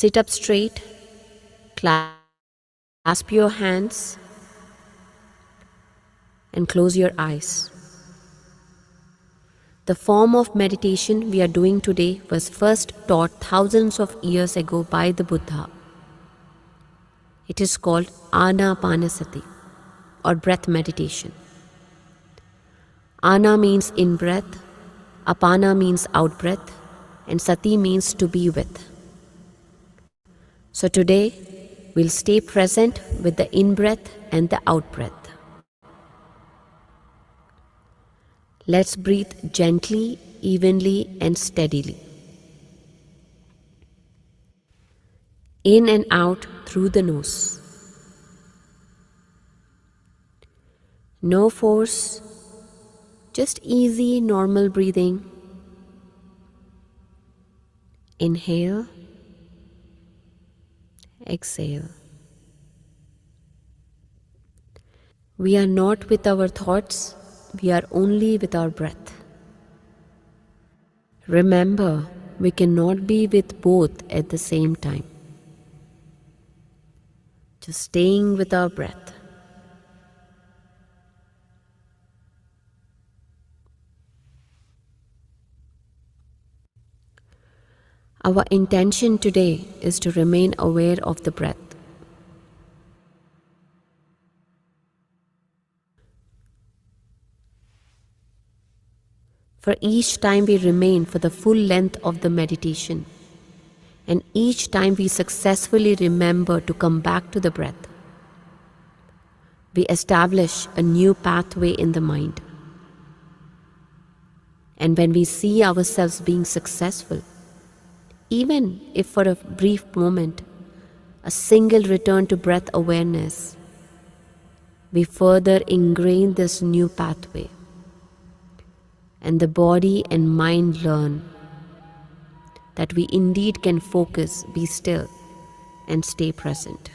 Sit up straight, clasp your hands, and close your eyes. The form of meditation we are doing today was first taught thousands of years ago by the Buddha. It is called Anapanasati or breath meditation. Ana means in breath, Apana means out breath, and Sati means to be with. So today, we'll stay present with the in breath and the out breath. Let's breathe gently, evenly, and steadily. In and out through the nose. No force, just easy, normal breathing. Inhale, exhale. We are not with our thoughts, we are only with our breath. Remember, we cannot be with both at the same time. Just staying with our breath. Our intention today is to remain aware of the breath. For each time we remain for the full length of the meditation, and each time we successfully remember to come back to the breath, we establish a new pathway in the mind. And when we see ourselves being successful, even if for a brief moment, a single return to breath awareness, we further ingrain this new pathway. And the body and mind learn that we indeed can focus, be still, and stay present.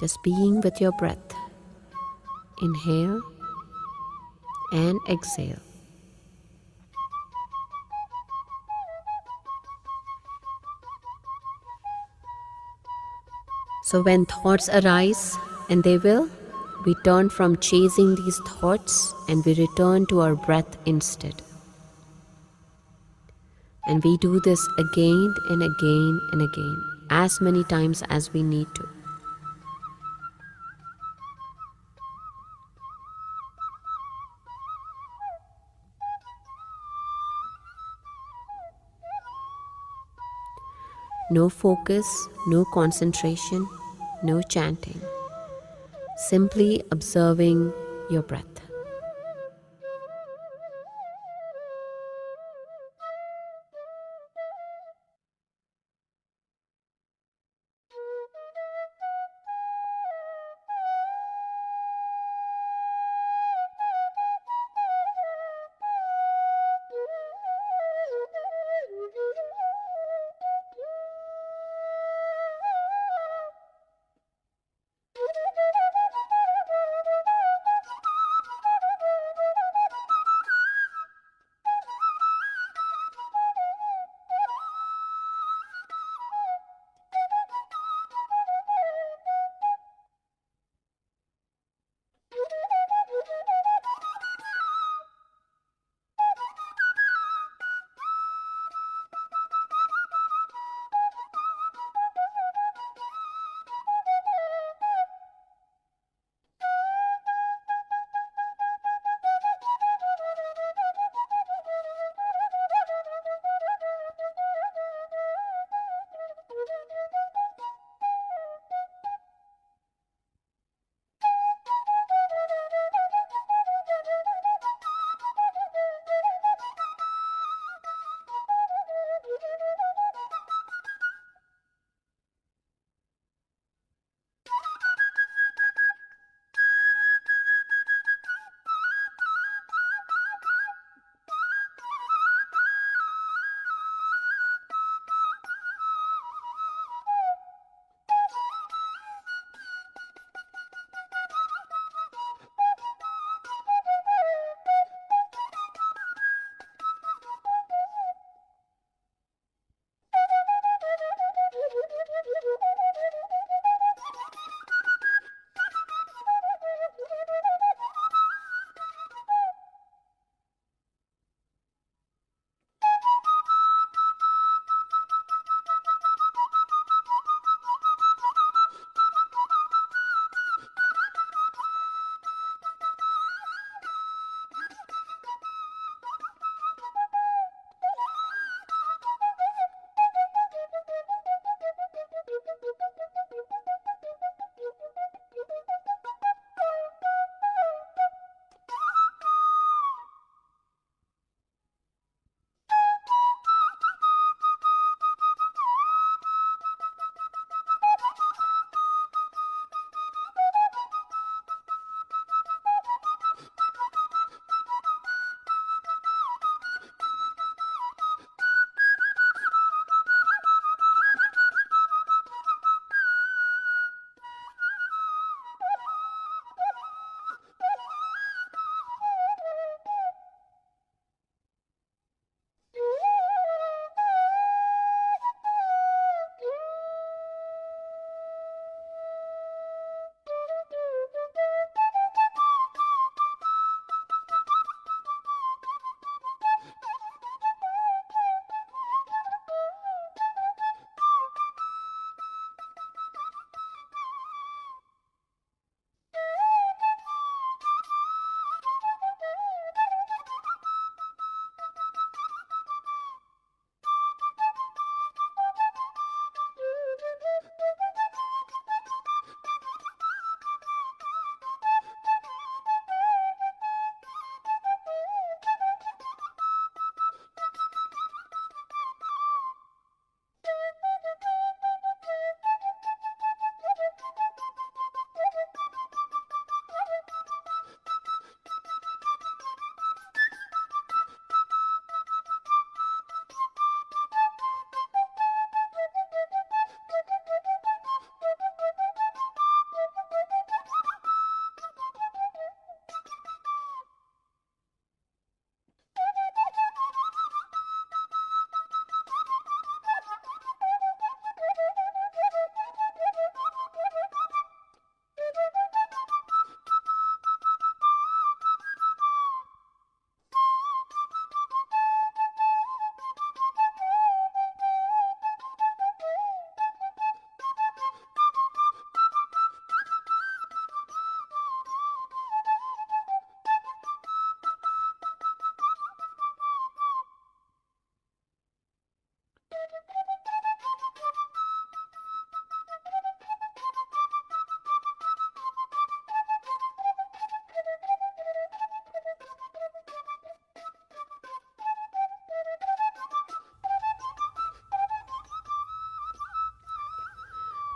Just being with your breath. Inhale and exhale. So when thoughts arise, and they will, we turn from chasing these thoughts and we return to our breath instead. And we do this again and again and again, as many times as we need to. No focus, no concentration, no chanting. Simply observing your breath.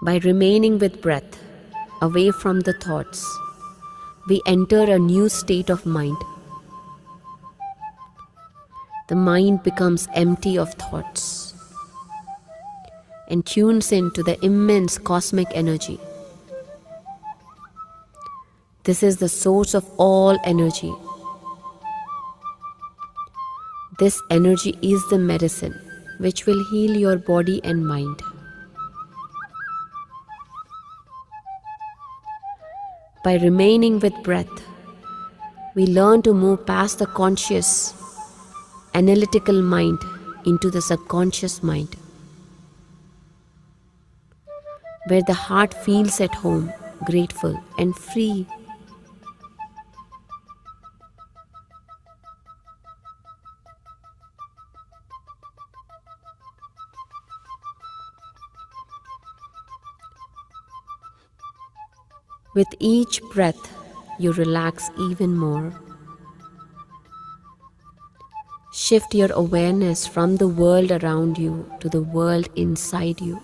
By remaining with breath, away from the thoughts, we enter a new state of mind. The mind becomes empty of thoughts and tunes into the immense cosmic energy. This is the source of all energy. This energy is the medicine which will heal your body and mind. By remaining with breath, we learn to move past the conscious, analytical mind into the subconscious mind, where the heart feels at home, grateful and free. With each breath, you relax even more. Shift your awareness from the world around you to the world inside you.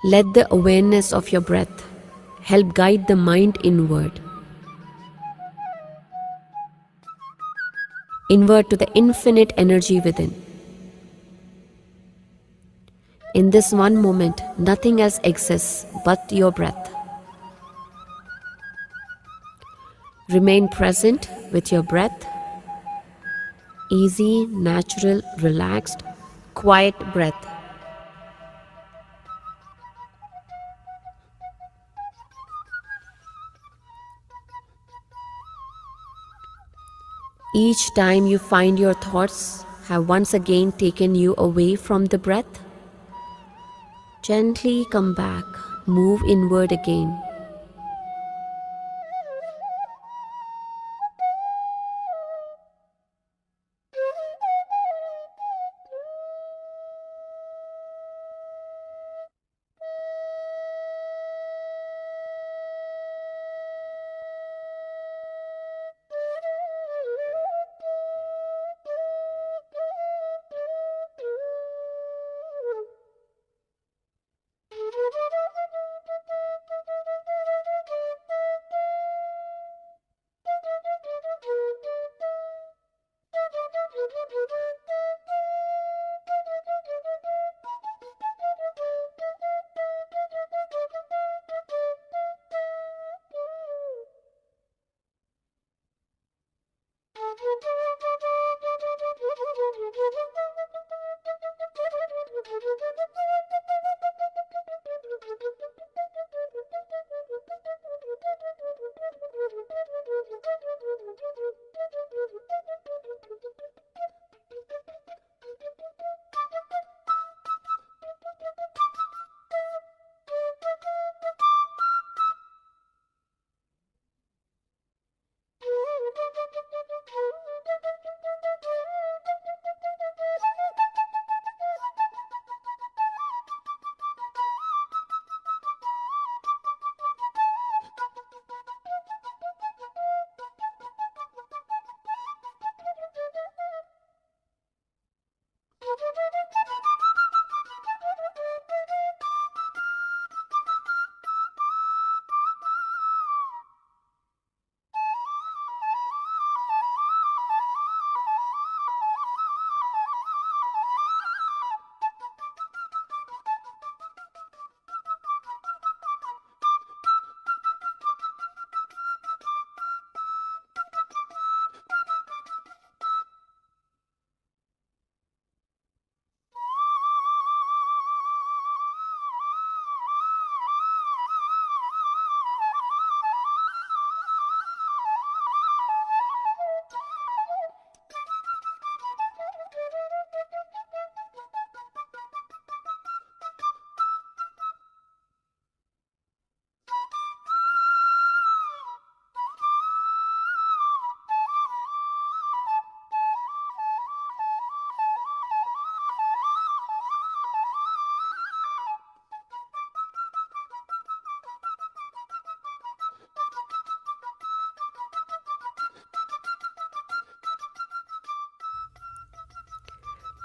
Let the awareness of your breath help guide the mind inward to the infinite energy within. In this one moment, nothing else exists but your breath. Remain present with your breath, easy, natural, relaxed, quiet breath. Each time you find your thoughts have once again taken you away from the breath, gently come back, move inward again.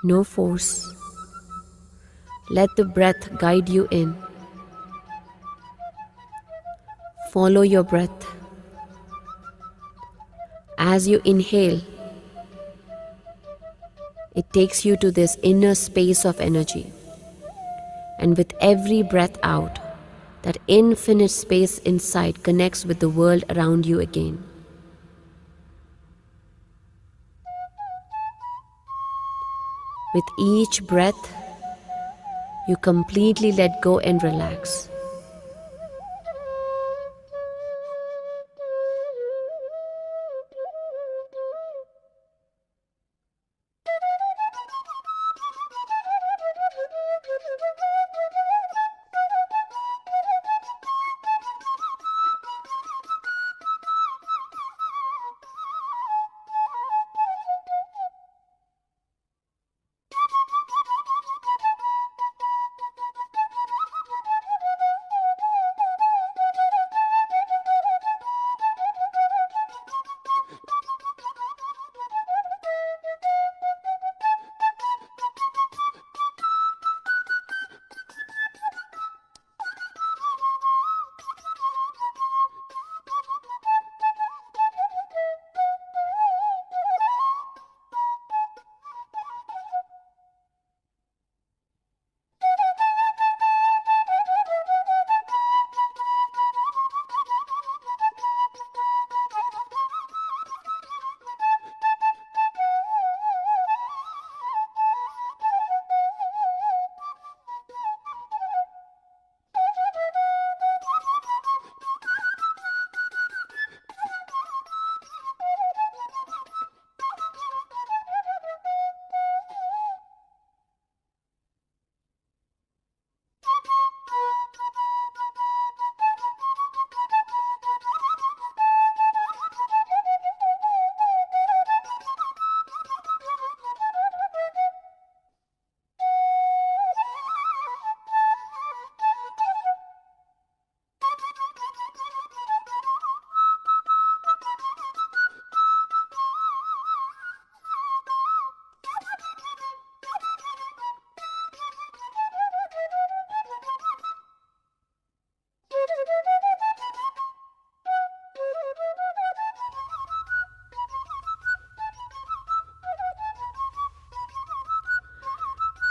No force. Let the breath guide you in. Follow your breath. As you inhale, it takes you to this inner space of energy. And with every breath out, that infinite space inside connects with the world around you again. With each breath, you completely let go and relax.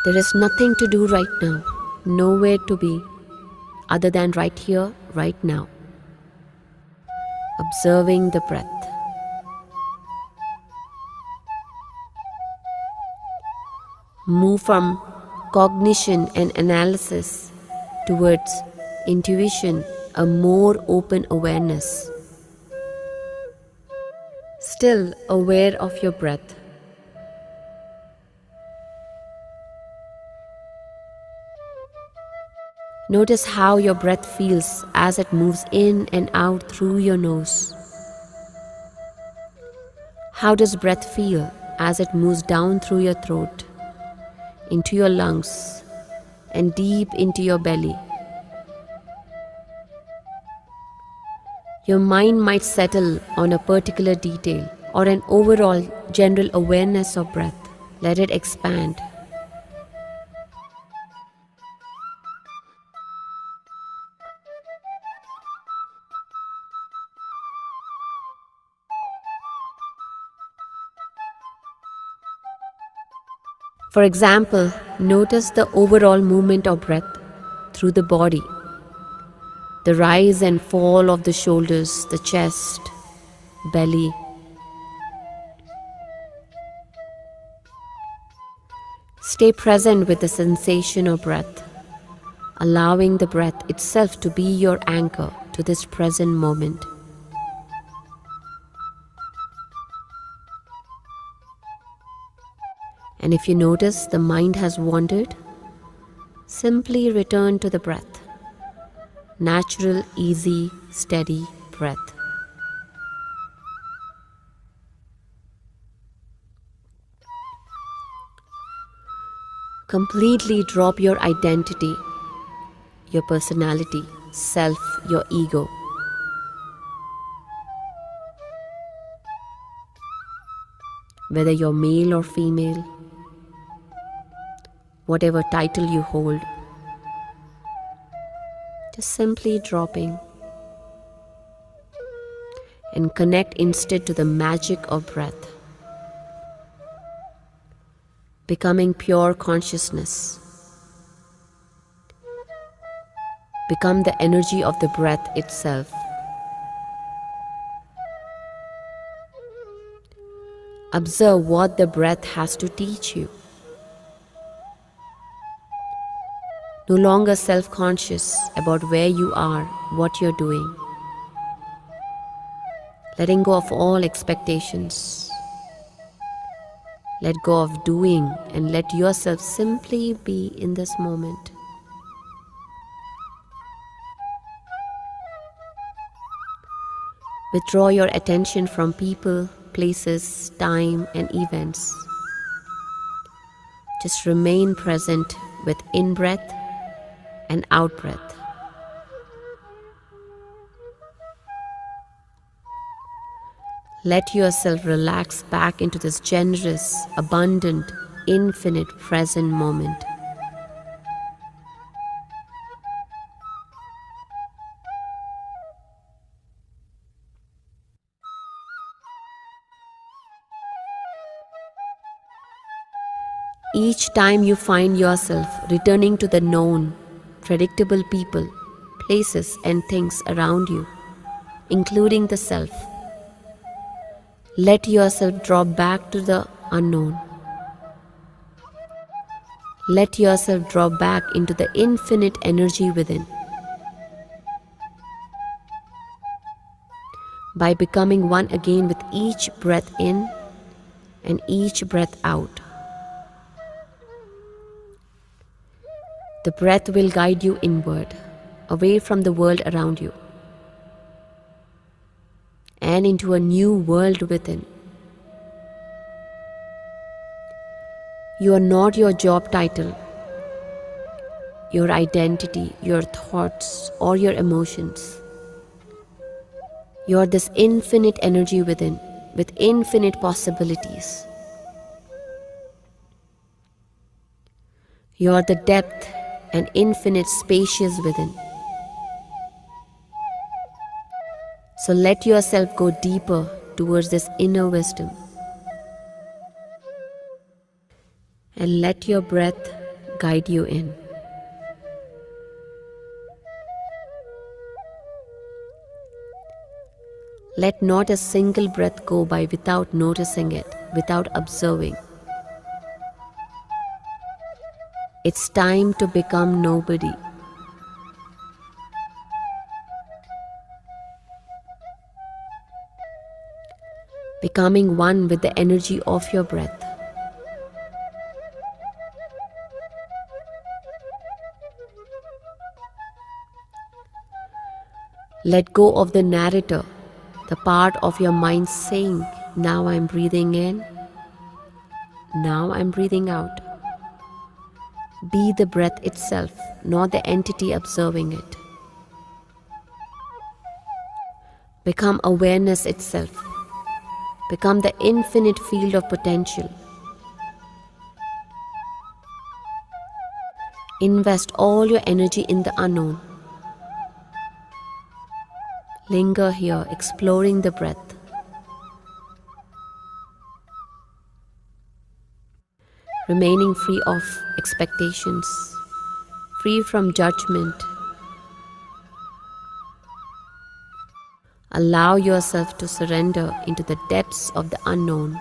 There is nothing to do right now, nowhere to be, other than right here, right now. Observing the breath. Move from cognition and analysis towards intuition, a more open awareness. Still aware of your breath. Notice how your breath feels as it moves in and out through your nose. How does breath feel as it moves down through your throat, into your lungs, and deep into your belly? Your mind might settle on a particular detail or an overall general awareness of breath. Let it expand. For example, notice the overall movement of breath through the body, the rise and fall of the shoulders, the chest, belly. Stay present with the sensation of breath, allowing the breath itself to be your anchor to this present moment. And if you notice the mind has wandered, simply return to the breath. Natural, easy, steady breath. Completely drop your identity, your personality, self, your ego. Whether you're male or female, whatever title you hold, just simply dropping and connect instead to the magic of breath, becoming pure consciousness. Become the energy of the breath itself. Observe what the breath has to teach you. No longer self-conscious about where you are, what you're doing. Letting go of all expectations. Let go of doing and let yourself simply be in this moment. Withdraw your attention from people, places, time, and events. Just remain present with in-breath and out-breath. Let yourself relax back into this generous, abundant, infinite present moment. Each time you find yourself returning to the known, predictable people, places, and things around you, including the self, let yourself drop back to the unknown. Let yourself drop back into the infinite energy within. By becoming one again with each breath in and each breath out. The breath will guide you inward, away from the world around you, and into a new world within. You are not your job title, your identity, your thoughts, or your emotions. You are this infinite energy within, with infinite possibilities. You are the depth and infinite spacious within. So let yourself go deeper towards this inner wisdom. And let your breath guide you in. Let not a single breath go by without noticing it, without observing. It's time to become nobody. Becoming one with the energy of your breath. Let go of the narrator, the part of your mind saying, now I'm breathing in, now I'm breathing out. Be the breath itself, not the entity observing it. Become awareness itself. Become the infinite field of potential. Invest all your energy in the unknown. Linger here, exploring the breath. Remaining free of expectations, free from judgment. Allow yourself to surrender into the depths of the unknown.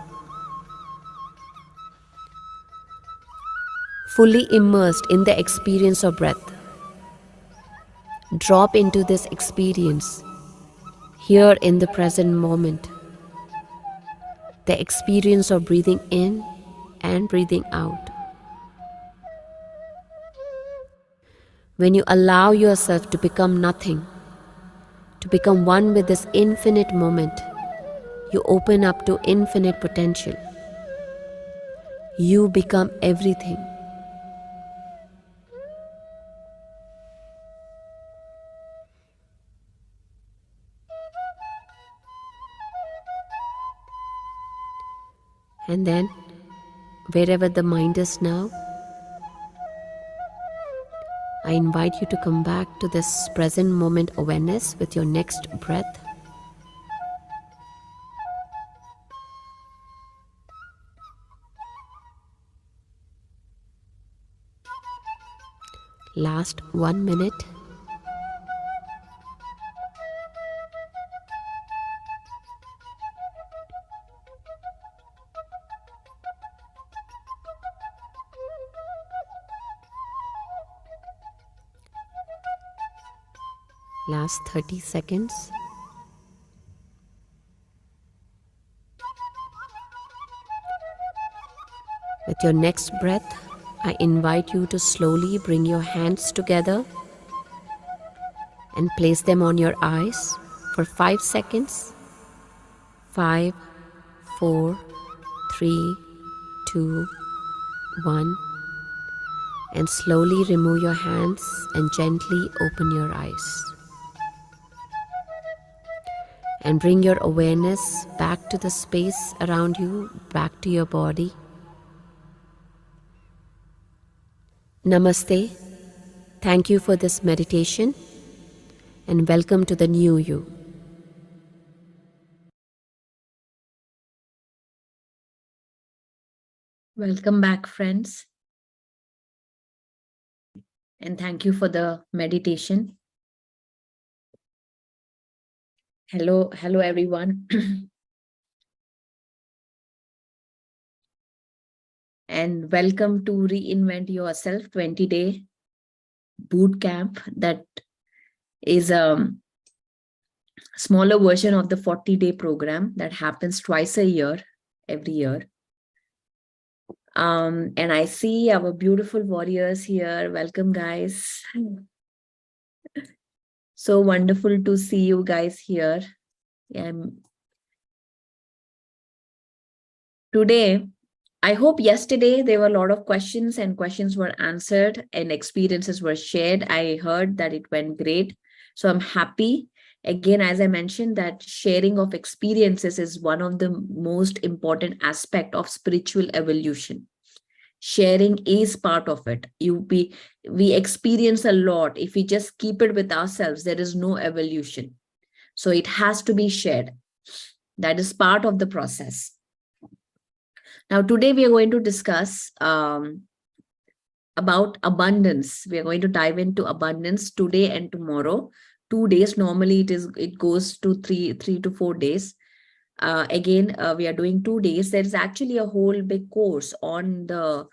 Fully immersed in the experience of breath. Drop into this experience, here in the present moment. The experience of breathing in and breathing out. When you allow yourself to become nothing, to become one with this infinite moment, you open up to infinite potential. You become everything. And then, wherever the mind is now, I invite you to come back to this present moment awareness with your next breath. Last 1 minute. Last 30 seconds. With your next breath, I invite you to slowly bring your hands together and place them on your eyes for 5 seconds. 5, 4, 3, 2, 1. And slowly remove your hands and gently open your eyes. And bring your awareness back to the space around you, back to your body. Namaste. Thank you for this meditation and welcome to the new you. Welcome back, friends. And thank you for the meditation. Hello, everyone. And welcome to Reinvent Yourself 20-day boot camp. That is a smaller version of the 40-day program that happens twice a year, every year. And I see our beautiful warriors here. Welcome, guys. So wonderful to see you guys here. Today, I hope yesterday there were a lot of questions and questions were answered and experiences were shared. I heard that it went great. So I'm happy. Again, as I mentioned, that sharing of experiences is one of the most important aspect of spiritual evolution. Sharing is part of it. We experience a lot. If we just keep it with ourselves, there is no evolution. So it has to be shared. That is part of the process. Now, today we are going to discuss about abundance. We are going to dive into abundance today and tomorrow. 2 days. Normally it goes to three to 4 days. Again, we are doing 2 days. There is actually a whole big course on the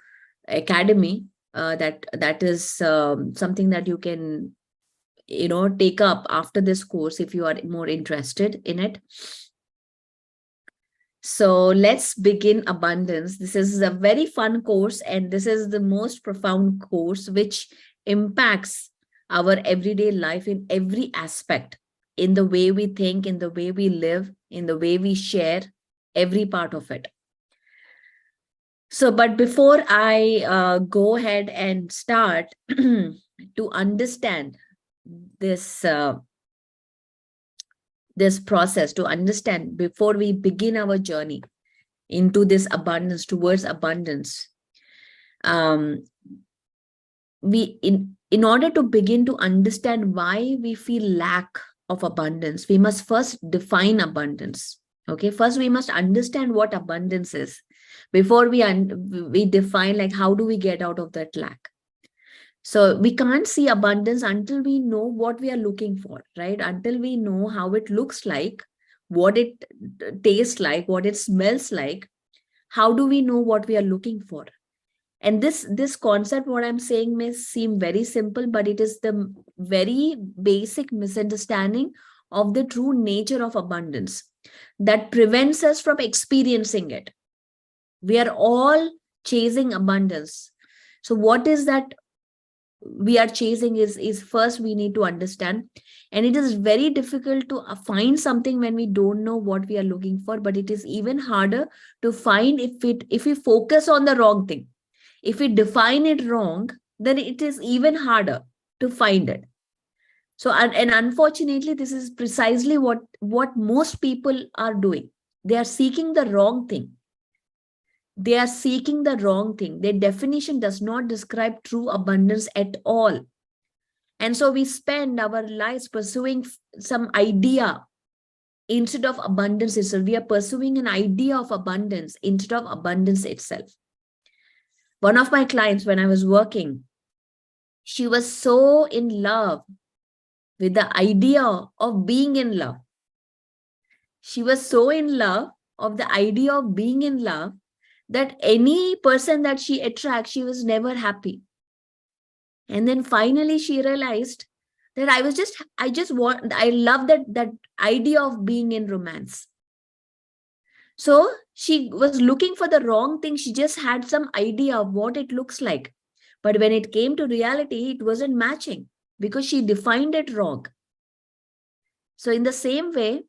academy, that is something that you can take up after this course if you are more interested in it. So let's begin abundance. This is a very fun course, and this is the most profound course which impacts our everyday life in every aspect, in the way we think, in the way we live, in the way we share, every part of it. So, but before I go ahead and start to understand this this process, to understand before we begin our journey into this abundance, towards abundance, um, we in order to begin to understand why we feel lack of abundance, we must first define abundance. Okay, first we must understand what abundance is before we define, like, how do we get out of that lack. So we can't see abundance until we know what we are looking for, right? Until we know how it looks like, what it tastes like, what it smells like. How do we know what we are looking for? And this concept, what I'm saying, may seem very simple, but it is the very basic misunderstanding of the true nature of abundance that prevents us from experiencing it. We are all chasing abundance. So what is that we are chasing is first we need to understand. And it is very difficult to find something when we don't know what we are looking for, but it is even harder to find if we focus on the wrong thing. If we define it wrong, then it is even harder to find it. So, and unfortunately, this is precisely what most people are doing. They are seeking the wrong thing. They are seeking the wrong thing. Their definition does not describe true abundance at all. And so we spend our lives pursuing some idea instead of abundance itself. We are pursuing an idea of abundance instead of abundance itself. One of my clients, when I was working, she was so in love with the idea of being in love. She was so in love of the idea of being in love that any person that she attracts, she was never happy. And then finally she realized that I love that idea of being in romance. So she was looking for the wrong thing. She just had some idea of what it looks like. But when it came to reality, it wasn't matching because she defined it wrong. So in the same way,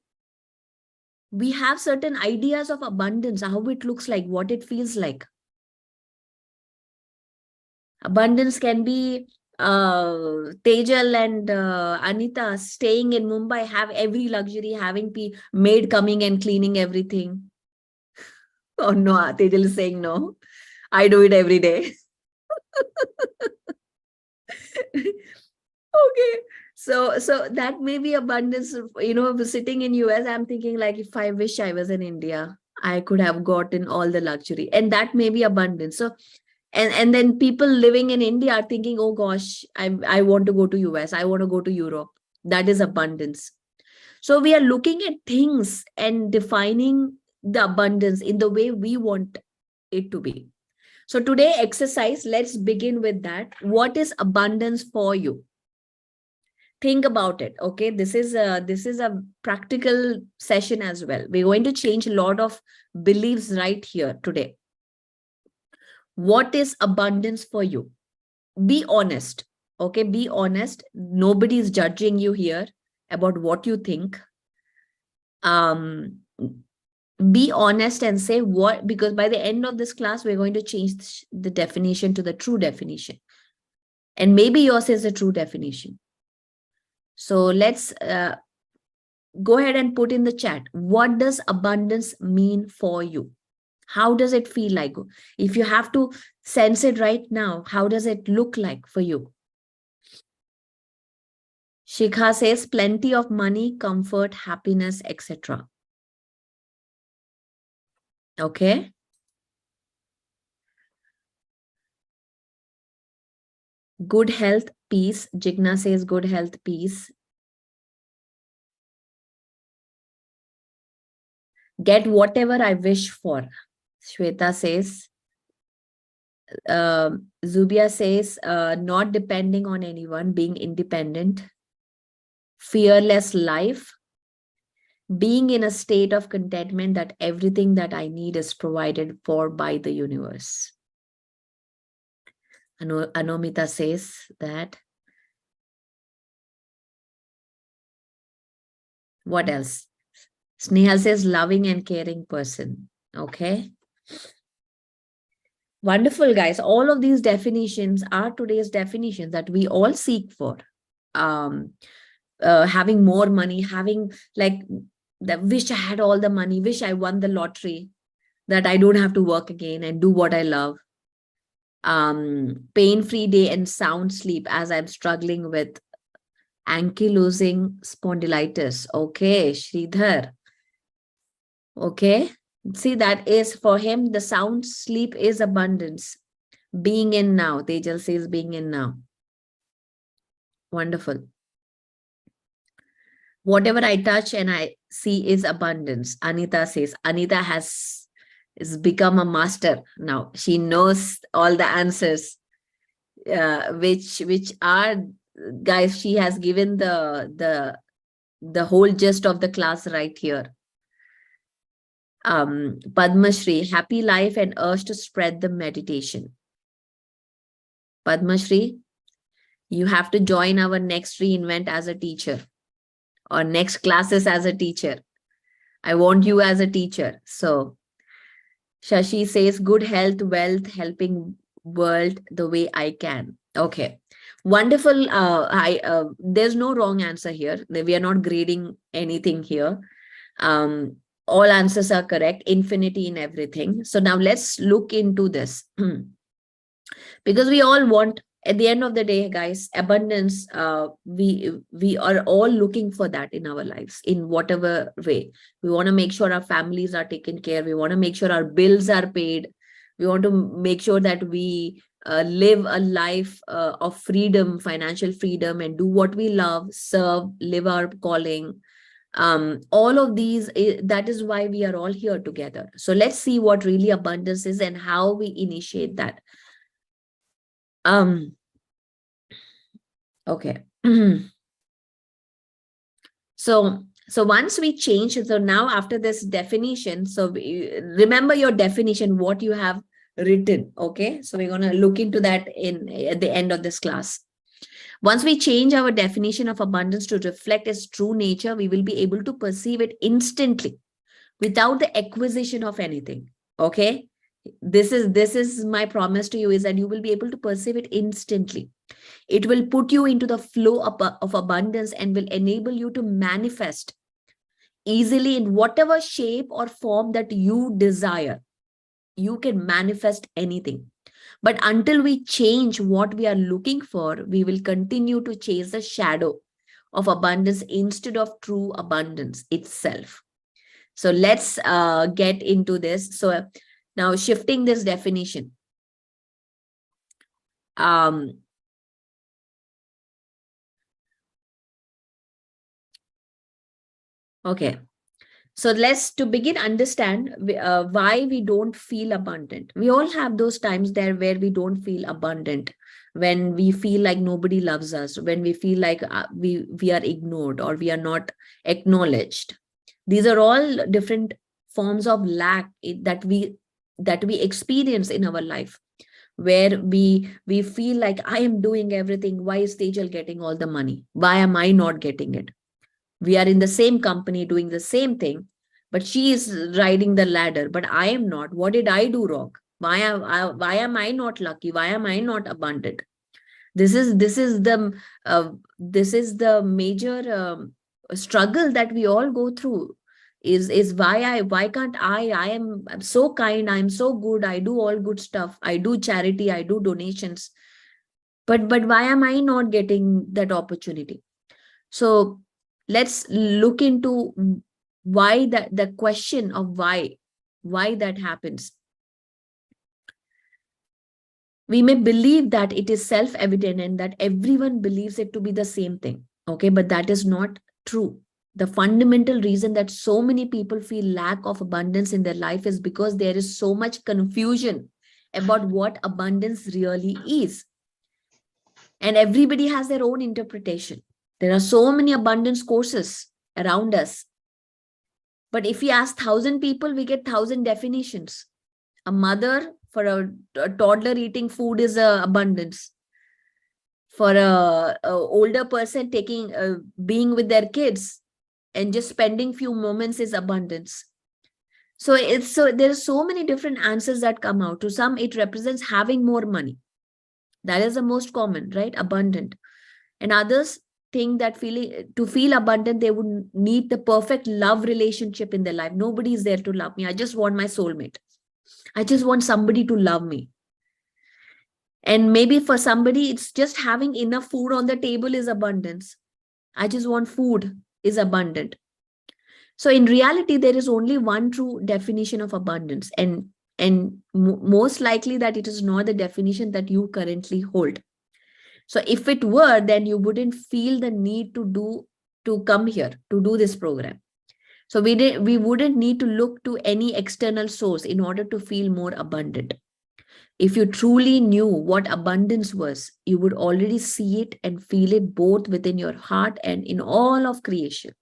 we have certain ideas of abundance, how it looks like, what it feels like. Abundance can be Tejal and Anita staying in Mumbai, have every luxury, having maid coming and cleaning everything. Oh no, Tejal is saying no. I do it every day. Okay. So that may be abundance. Sitting in US, I'm thinking, like, if I wish I was in India, I could have gotten all the luxury. And that may be abundance. So and then people living in India are thinking, oh gosh, I want to go to US, I want to go to Europe. That is abundance. So we are looking at things and defining the abundance in the way we want it to be. So today exercise, let's begin with that. What is abundance for you? Think about it. Okay, this is a practical session as well. We're going to change a lot of beliefs right here today. What is abundance for you? Be honest. Okay, be honest. Nobody is judging you here about what you think. Be honest and say what, because by the end of this class, we're going to change the definition to the true definition. And maybe yours is the true definition. So let's go ahead and put in the chat. What does abundance mean for you? How does it feel like? If you have to sense it right now, how does it look like for you? Shikha says plenty of money, comfort, happiness, etc. Okay. Good health, peace. Jigna says good health, peace. Get whatever I wish for. Shweta says. Zubia says, not depending on anyone, being independent. Fearless life. Being in a state of contentment that everything that I need is provided for by the universe. Anomita says that. What else? Snehal says loving and caring person. Okay. Wonderful, guys. All of these definitions are today's definitions that we all seek for. Having more money, having like, wish I had all the money, wish I won the lottery, that I don't have to work again and do what I love. Pain-free day and sound sleep as I'm struggling with ankylosing spondylitis. Okay, Sridhar. Okay. See, that is for him, the sound sleep is abundance. Being in now. Tejal says being in now. Wonderful. Whatever I touch and I see is abundance. Anita says, Anita has become a master now. She knows all the answers, which are, guys, she has given the whole gist of the class right here. Padma Shri, happy life and urge to spread the meditation. Padma Shri, you have to join our next Reinvent as a teacher, or next classes as a teacher. I want you as a teacher. So Shashi says, good health, wealth, helping world the way I can. Okay. Wonderful. There's no wrong answer here. We are not grading anything here. All answers are correct. Infinity in everything. So now let's look into this. Because we all want, at the end of the day, guys, abundance. We are all looking for that in our lives in whatever way. We want to make sure our families are taken care. We want to make sure our bills are paid. We want to make sure that we live a life of freedom, financial freedom, and do what we love, serve, live our calling. All of these, that is why we are all here together. So let's see what really abundance is and how we initiate that. Okay. So once we change, so now after this definition, so remember your definition, what you have written. Okay. So we're going to look into that at the end of this class. Once we change our definition of abundance to reflect its true nature, we will be able to perceive it instantly without the acquisition of anything. Okay. This is my promise to you, is that you will be able to perceive it instantly. It will put you into the flow of abundance and will enable you to manifest easily in whatever shape or form that you desire. You can manifest anything. But until we change what we are looking for, we will continue to chase the shadow of abundance instead of true abundance itself. So let's get into this. So now shifting this definition. Okay. So let's, to begin, understand why we don't feel abundant. We all have those times there where we don't feel abundant, when we feel like nobody loves us, when we feel like we are ignored or we are not acknowledged. These are all different forms of lack that we experience in our life, where we feel like, I am doing everything. Why is Tejal getting all the money? Why am I not getting it? We are in the same company doing the same thing, but she is riding the ladder, but I am not. What did I do wrong? Why am I not lucky? Why am I not abundant? This is the major struggle that we all go through. Is why can't I am so kind, I'm so good, I do all good stuff, I do charity, I do donations, but why am I not getting that opportunity? So let's look into why, that the question of why that happens. We may believe that it is self-evident and that everyone believes it to be the same thing. Okay, but that is not true. The fundamental reason that so many people feel lack of abundance in their life is because there is so much confusion about what abundance really is. And everybody has their own interpretation. There are so many abundance courses around us. But if we ask 1,000 people, we get 1,000 definitions. A mother for a toddler eating food is abundance. For a older person taking being with their kids and just spending few moments is abundance. So there are so many different answers that come out. To some, it represents having more money. That is the most common, right? Abundant. And others think that to feel abundant, they would need the perfect love relationship in their life. Nobody is there to love me. I just want my soulmate. I just want somebody to love me. And maybe for somebody, it's just having enough food on the table is abundance. I just want food is abundant. So in reality, there is only one true definition of abundance. And most likely that it is not the definition that you currently hold. So if it were, then you wouldn't feel the need to come here to do this program. So we wouldn't need to look to any external source in order to feel more abundant. If you truly knew what abundance was, you would already see it and feel it both within your heart and in all of creation.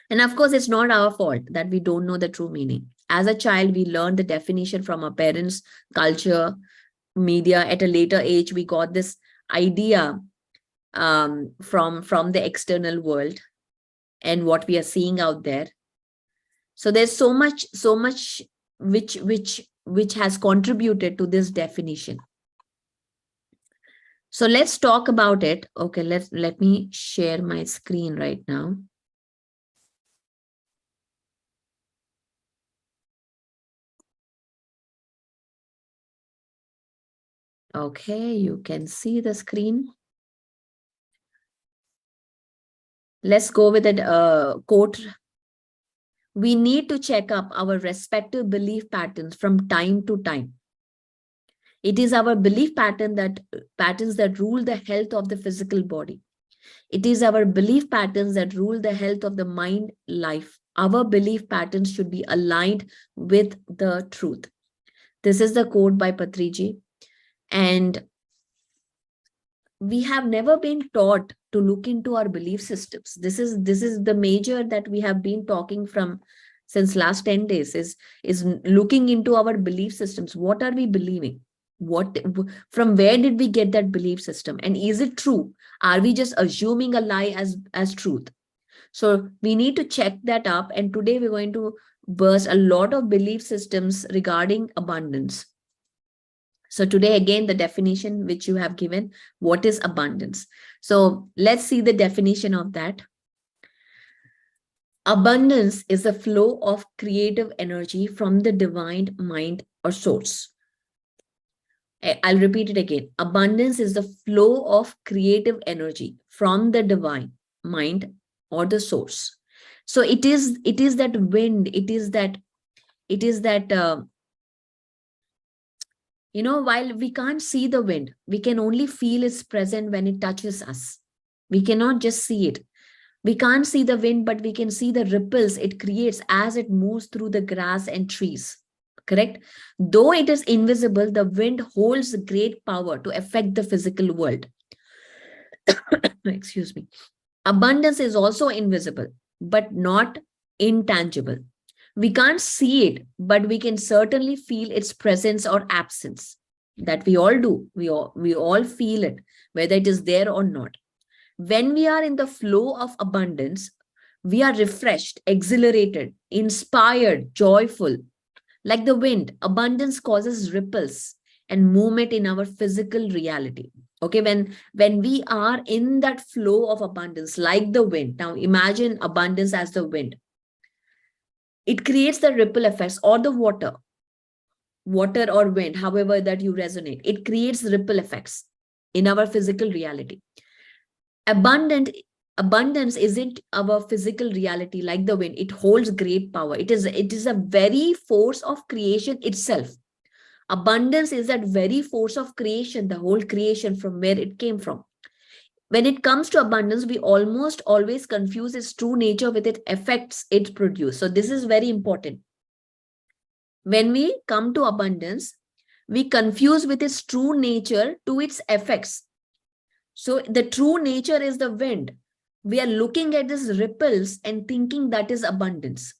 And of course, it's not our fault that we don't know the true meaning. As a child, we learned the definition from our parents, culture, media. At a later age, we got this idea from the external world and what we are seeing out there. So there's so much which has contributed to this definition. So let's talk about it. Okay, let me share my screen right now. Okay, you can see the screen. Let's go with a quote. We need to check up our respective belief patterns from time to time. It is our belief patterns that rule the health of the physical body. It is our belief patterns that rule the health of the mind life. Our belief patterns should be aligned with the truth. This is the quote by Patri. And we have never been taught to look into our belief systems. This is the major that we have been talking from since last 10 days is looking into our belief systems. What are we believing? From where did we get that belief system? And is it true? Are we just assuming a lie as truth? So we need to check that up. And today we're going to burst a lot of belief systems regarding abundance. So today, again, the definition which you have given, what is abundance? So let's see the definition of that. Abundance is the flow of creative energy from the divine mind or source. I'll repeat it again. Abundance is the flow of creative energy from the divine mind or the source. So it is that wind. It is that while we can't see the wind, we can only feel its presence when it touches us. We cannot just see it. We can't see the wind, but we can see the ripples it creates as it moves through the grass and trees. Correct? Though it is invisible, the wind holds great power to affect the physical world. Excuse me. Abundance is also invisible, but not intangible. We can't see it, but we can certainly feel its presence or absence. That we all do. We all feel it, whether it is there or not. When we are in the flow of abundance, we are refreshed, exhilarated, inspired, joyful. Like the wind, abundance causes ripples and movement in our physical reality. Okay, when we are in that flow of abundance, like the wind. Now imagine abundance as the wind. It creates the ripple effects, or the water or wind, however that you resonate. It creates ripple effects in our physical reality. Abundance isn't our physical reality like the wind. It holds great power. It is a very force of creation itself. Abundance is that very force of creation, the whole creation from where it came from. When it comes to abundance, we almost always confuse its true nature with its effects it produces. So this is very important. When we come to abundance, we confuse with its true nature to its effects. So the true nature is the wind. We are looking at these ripples and thinking that is abundance.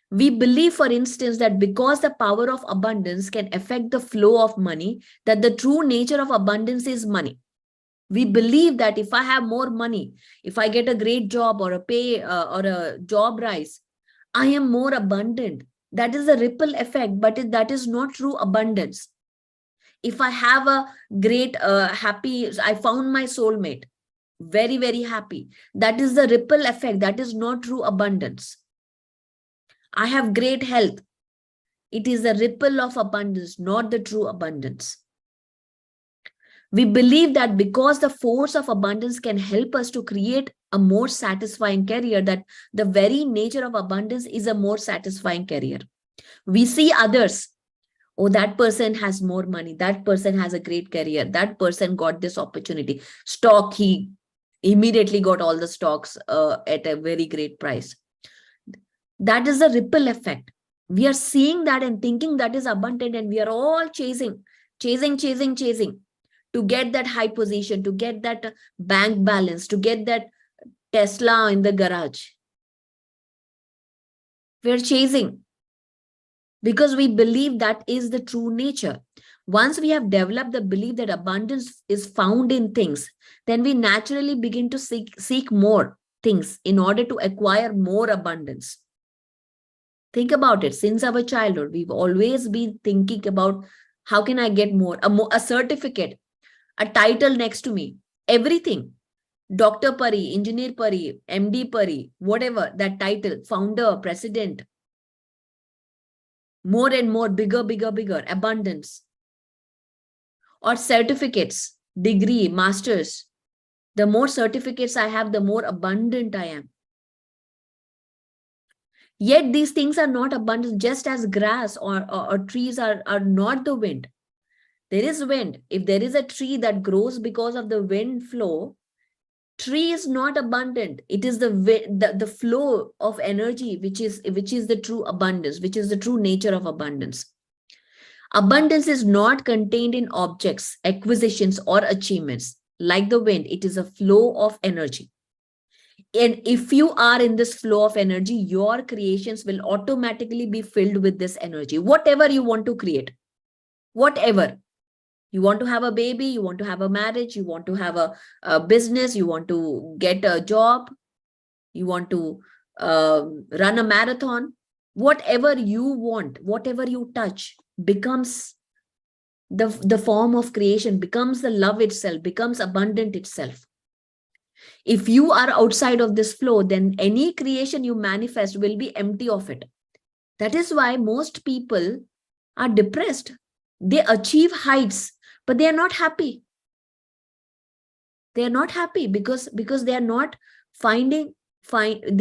We believe, for instance, that because the power of abundance can affect the flow of money, that the true nature of abundance is money. We believe that if I have more money, if I get a great job or a pay or a job rise, I am more abundant. That is a ripple effect, but that is not true abundance. If I have a great happy, I found my soulmate, very, very happy. That is the ripple effect. That is not true abundance. I have great health. It is the ripple of abundance, not the true abundance. We believe that because the force of abundance can help us to create a more satisfying career, that the very nature of abundance is a more satisfying career. We see others. Oh, that person has more money. That person has a great career. That person got this opportunity. Stock, he immediately got all the stocks at a very great price. That is a ripple effect. We are seeing that and thinking that is abundant, and we are all chasing to get that high position, to get that bank balance, to get that Tesla in the garage. We're chasing because we believe that is the true nature. Once we have developed the belief that abundance is found in things, then we naturally begin to seek more things in order to acquire more abundance. Think about it. Since our childhood, we've always been thinking about how can I get more, a certificate, a title next to me, everything. Dr. Pari, Engineer Pari, MD Pari, whatever that title, founder, president, more and more, bigger, abundance. Or certificates, degree, masters. The more certificates I have, the more abundant I am. Yet these things are not abundant, just as grass or trees are not the wind. There is wind. If there is a tree that grows because of the wind flow, tree is not abundant. It is the flow of energy which is the true abundance, which is the true nature of abundance. Abundance is not contained in objects, acquisitions, or achievements. Like the wind, it is a flow of energy. And if you are in this flow of energy, your creations will automatically be filled with this energy. Whatever you want to create, whatever. You want to have a baby, you want to have a marriage, you want to have a business, you want to get a job, you want to run a marathon. Whatever you want, whatever you touch becomes the form of creation, becomes the love itself, becomes abundant itself. If you are outside of this flow, then any creation you manifest will be empty of it. That is why most people are depressed. They achieve heights, but they are not happy. They are not happy because they are not they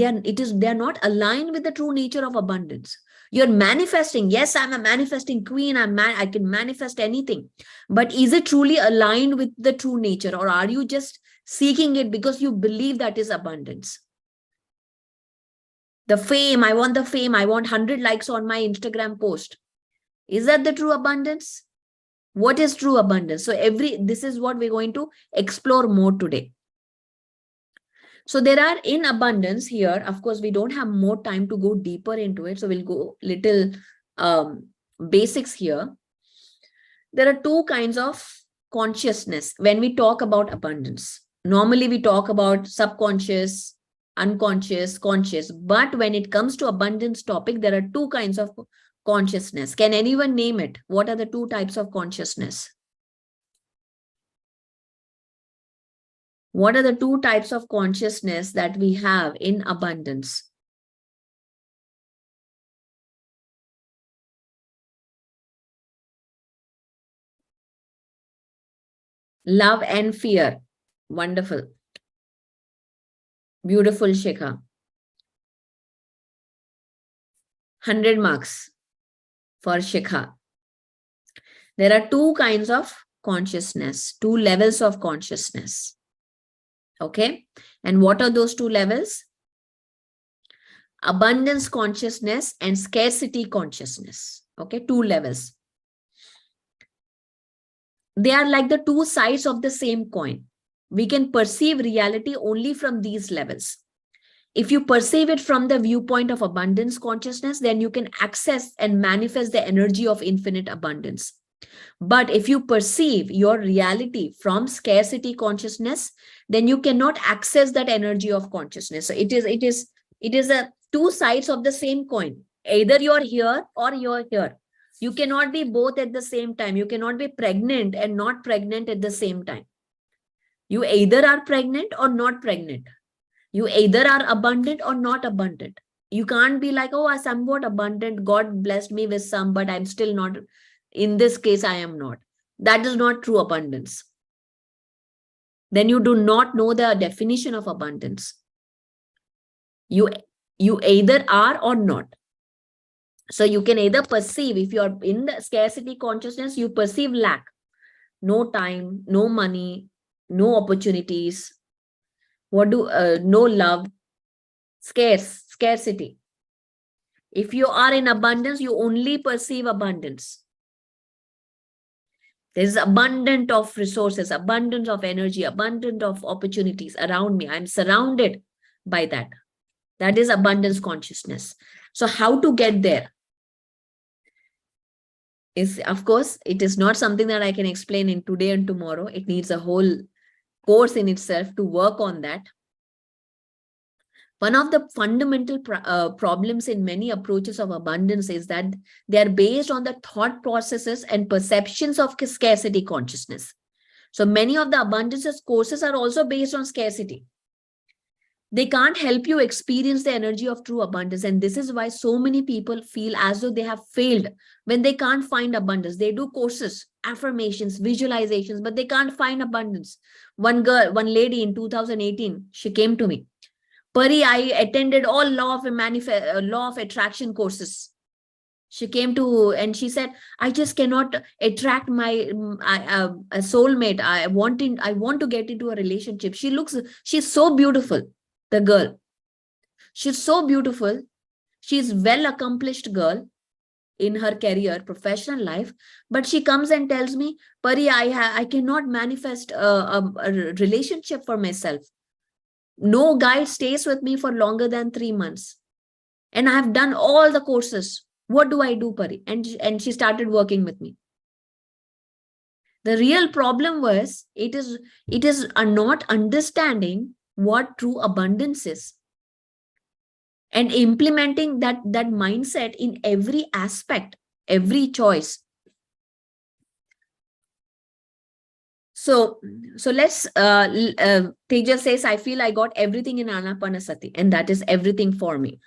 are not aligned with the true nature of abundance. You're manifesting. Yes, I'm a manifesting queen. I can manifest anything. But is it truly aligned with the true nature, or are you just seeking it because you believe that is abundance? The fame, I want the fame. I want 100 likes on my Instagram post. Is that the true abundance? What is true abundance? So this is what we're going to explore more today. So there are in abundance here. Of course, we don't have more time to go deeper into it. So we'll go little basics here. There are two kinds of consciousness when we talk about abundance. Normally, we talk about subconscious, unconscious, conscious. But when it comes to abundance topic, there are two kinds of consciousness. Can anyone name it? What are the two types of consciousness? What are the two types of consciousness that we have in abundance? Love and fear. Wonderful. Beautiful, Shikha. 100 marks for Shikha. There are two kinds of consciousness, two levels of consciousness. Okay. And what are those two levels? Abundance consciousness and scarcity consciousness. Okay. Two levels. They are like the two sides of the same coin. We can perceive reality only from these levels. If you perceive it from the viewpoint of abundance consciousness, then you can access and manifest the energy of infinite abundance. But if you perceive your reality from scarcity consciousness, then you cannot access that energy of consciousness. So it is a two sides of the same coin. Either you're here or you're here. You cannot be both at the same time. You cannot be pregnant and not pregnant at the same time. You either are pregnant or not pregnant. You either are abundant or not abundant. You can't be like, oh, I'm somewhat abundant. God blessed me with some, but I'm still not. In this case, I am not. That is not true abundance. Then you do not know the definition of abundance. You either are or not. So you can either perceive, if you're in the scarcity consciousness, you perceive lack. No time, no money, no opportunities. No love, scarcity. If you are in abundance, you only perceive abundance. There is abundance of resources, abundance of energy, abundance of opportunities around me. I'm surrounded by that. That is abundance consciousness. So how to get there? Is, of course, it is not something that I can explain in today and tomorrow. It needs a whole course in itself to work on that. One of the fundamental problems in many approaches of abundance is that they are based on the thought processes and perceptions of scarcity consciousness. So many of the abundance courses are also based on scarcity. They can't help you experience the energy of true abundance. And this is why so many people feel as though they have failed when they can't find abundance. They do courses, affirmations, visualizations, but they can't find abundance. One lady in 2018, she came to me. Pari, I attended all law of attraction courses. She came to and she said, I just cannot attract my a soulmate. I want to get into a relationship. She's so beautiful. The girl, she's so beautiful. She's well accomplished girl in her career, professional life. But she comes and tells me, Pari, I cannot manifest a relationship for myself. No guy stays with me for longer than 3 months. And I have done all the courses. What do I do, Pari? And she started working with me. The real problem was it is not understanding what true abundance is and implementing that mindset in every aspect, every choice. So let's Teja says, I feel I got everything in Anapanasati, and that is everything for me.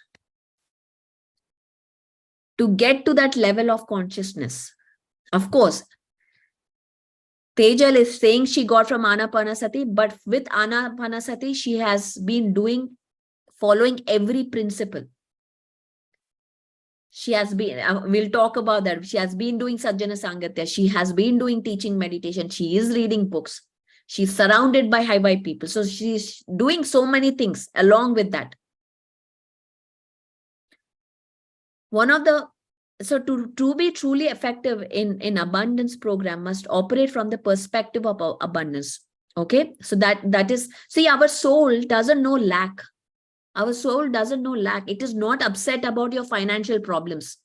To get to that level of consciousness, of course, Tejal is saying she got from Anapanasati, but with Anapanasati, she has been following every principle. She has been, we'll talk about that. She has been doing Sajjana Sangatya. She has been doing teaching meditation. She is reading books. She's surrounded by high vibe people. So she's doing so many things along with that. So to be truly effective in abundance program must operate from the perspective of abundance. Okay. So that is, see, our soul doesn't know lack. Our soul doesn't know lack. It is not upset about your financial problems.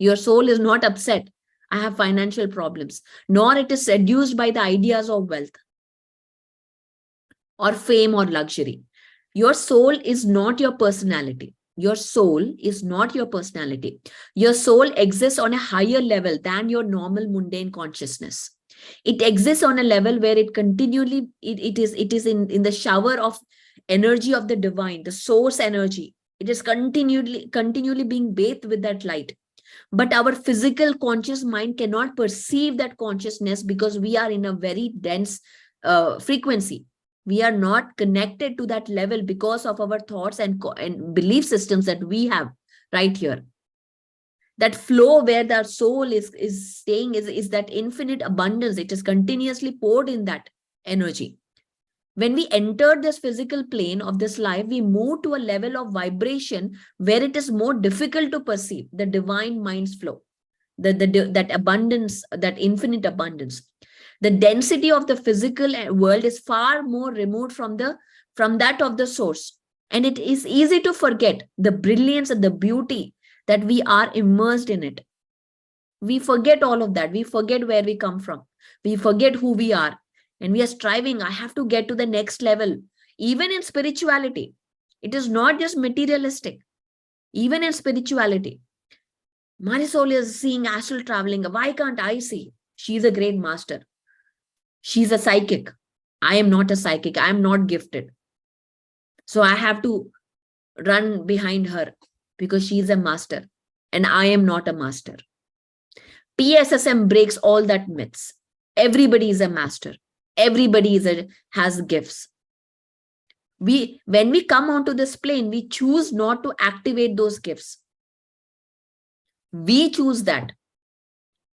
Your soul is not upset. I have financial problems. Nor it is seduced by the ideas of wealth or fame or luxury. Your soul is not your personality. Your soul is not your personality. Your soul exists on a higher level than your normal mundane consciousness. It exists on a level where it continually, it is in the shower of energy of the divine, the source energy. It is continually being bathed with that light. But our physical conscious mind cannot perceive that consciousness because we are in a very dense frequency. We are not connected to that level because of our thoughts and belief systems that we have right here. That flow where the soul is staying is that infinite abundance. It is continuously poured in that energy. When we enter this physical plane of this life, we move to a level of vibration where it is more difficult to perceive the divine mind's flow, that abundance, that infinite abundance. The density of the physical world is far more removed from that of the source. And it is easy to forget the brilliance and the beauty that we are immersed in it. We forget all of that. We forget where we come from. We forget who we are. And we are striving, I have to get to the next level. Even in spirituality, it is not just materialistic. Even in spirituality, Marisol is seeing astral traveling. Why can't I see? She's a great master. She's a psychic. I am not a psychic. I am not gifted. So I have to run behind her because she's a master and I am not a master. PSSM breaks all that myths. Everybody is a master. Everybody has gifts. When we come onto this plane, we choose not to activate those gifts. We choose that.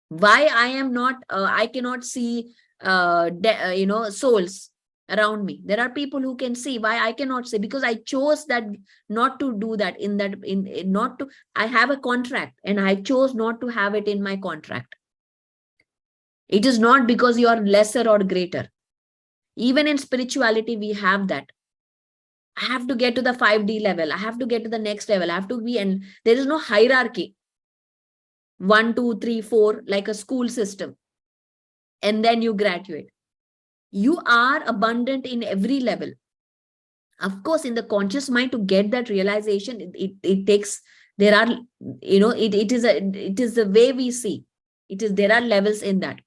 Why I cannot see souls around me. There are people who can see. Why I cannot see? Because I chose that not to do that. Not to. I have a contract and I chose not to have it in my contract. It is not because you are lesser or greater. Even in spirituality, we have that. I have to get to the 5D level. I have to get to the next level. I have to be, and there is no hierarchy. 1, 2, 3, 4, like a school system. And then you graduate. You are abundant in every level. Of course, in the conscious mind, to get that realization, it takes, there are, it is the way we see. There are levels in that.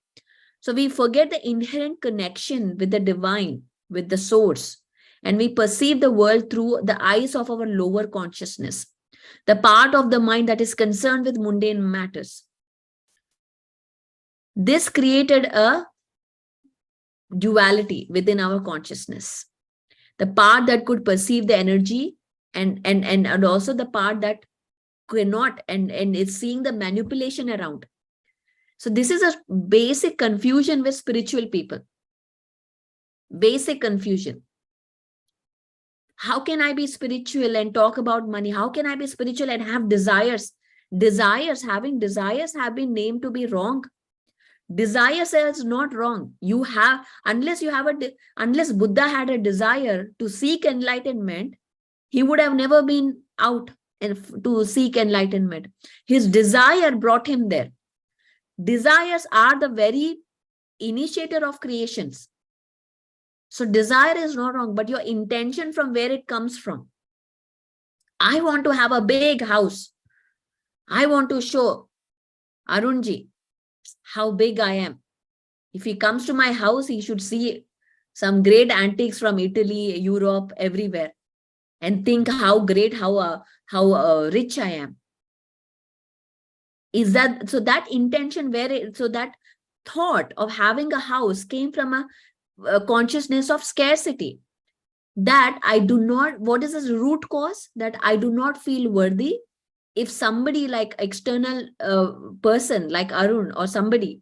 So we forget the inherent connection with the divine, with the source, and we perceive the world through the eyes of our lower consciousness, the part of the mind that is concerned with mundane matters. This created a duality within our consciousness. The part that could perceive the energy and also the part that cannot and is seeing the manipulation around. So this is a basic confusion with spiritual people. Basic confusion. How can I be spiritual and talk about money? How can I be spiritual and have desires? Having desires have been named to be wrong. Desire says not wrong. Unless Buddha had a desire to seek enlightenment, he would have never been out to seek enlightenment. His desire brought him there. Desires are the very initiator of creations. So desire is not wrong, but your intention from where it comes from. I want to have a big house. I want to show Arunji how big I am. If he comes to my house, he should see some great antiques from Italy, Europe, everywhere, and think how great, how rich I am. Is that so? That intention, that thought of having a house came from a consciousness of scarcity. That I do not. What is the root cause? That I do not feel worthy. If somebody like external person like Arun or somebody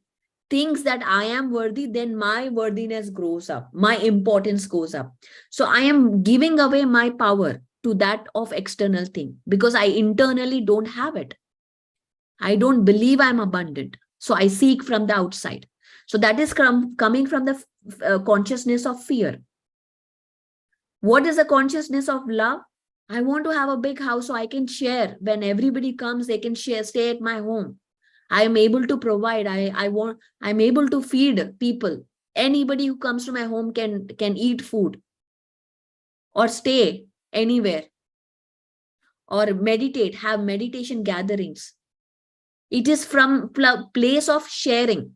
thinks that I am worthy, then my worthiness grows up, my importance goes up. So I am giving away my power to that of external thing because I internally don't have it. I don't believe I'm abundant. So I seek from the outside. So that is coming from the consciousness of fear. What is the consciousness of love? I want to have a big house so I can share. When everybody comes, they can stay at my home. I am able to provide. I'm able to feed people. Anybody who comes to my home can eat food or stay anywhere or meditate, have meditation gatherings. It is from place of sharing.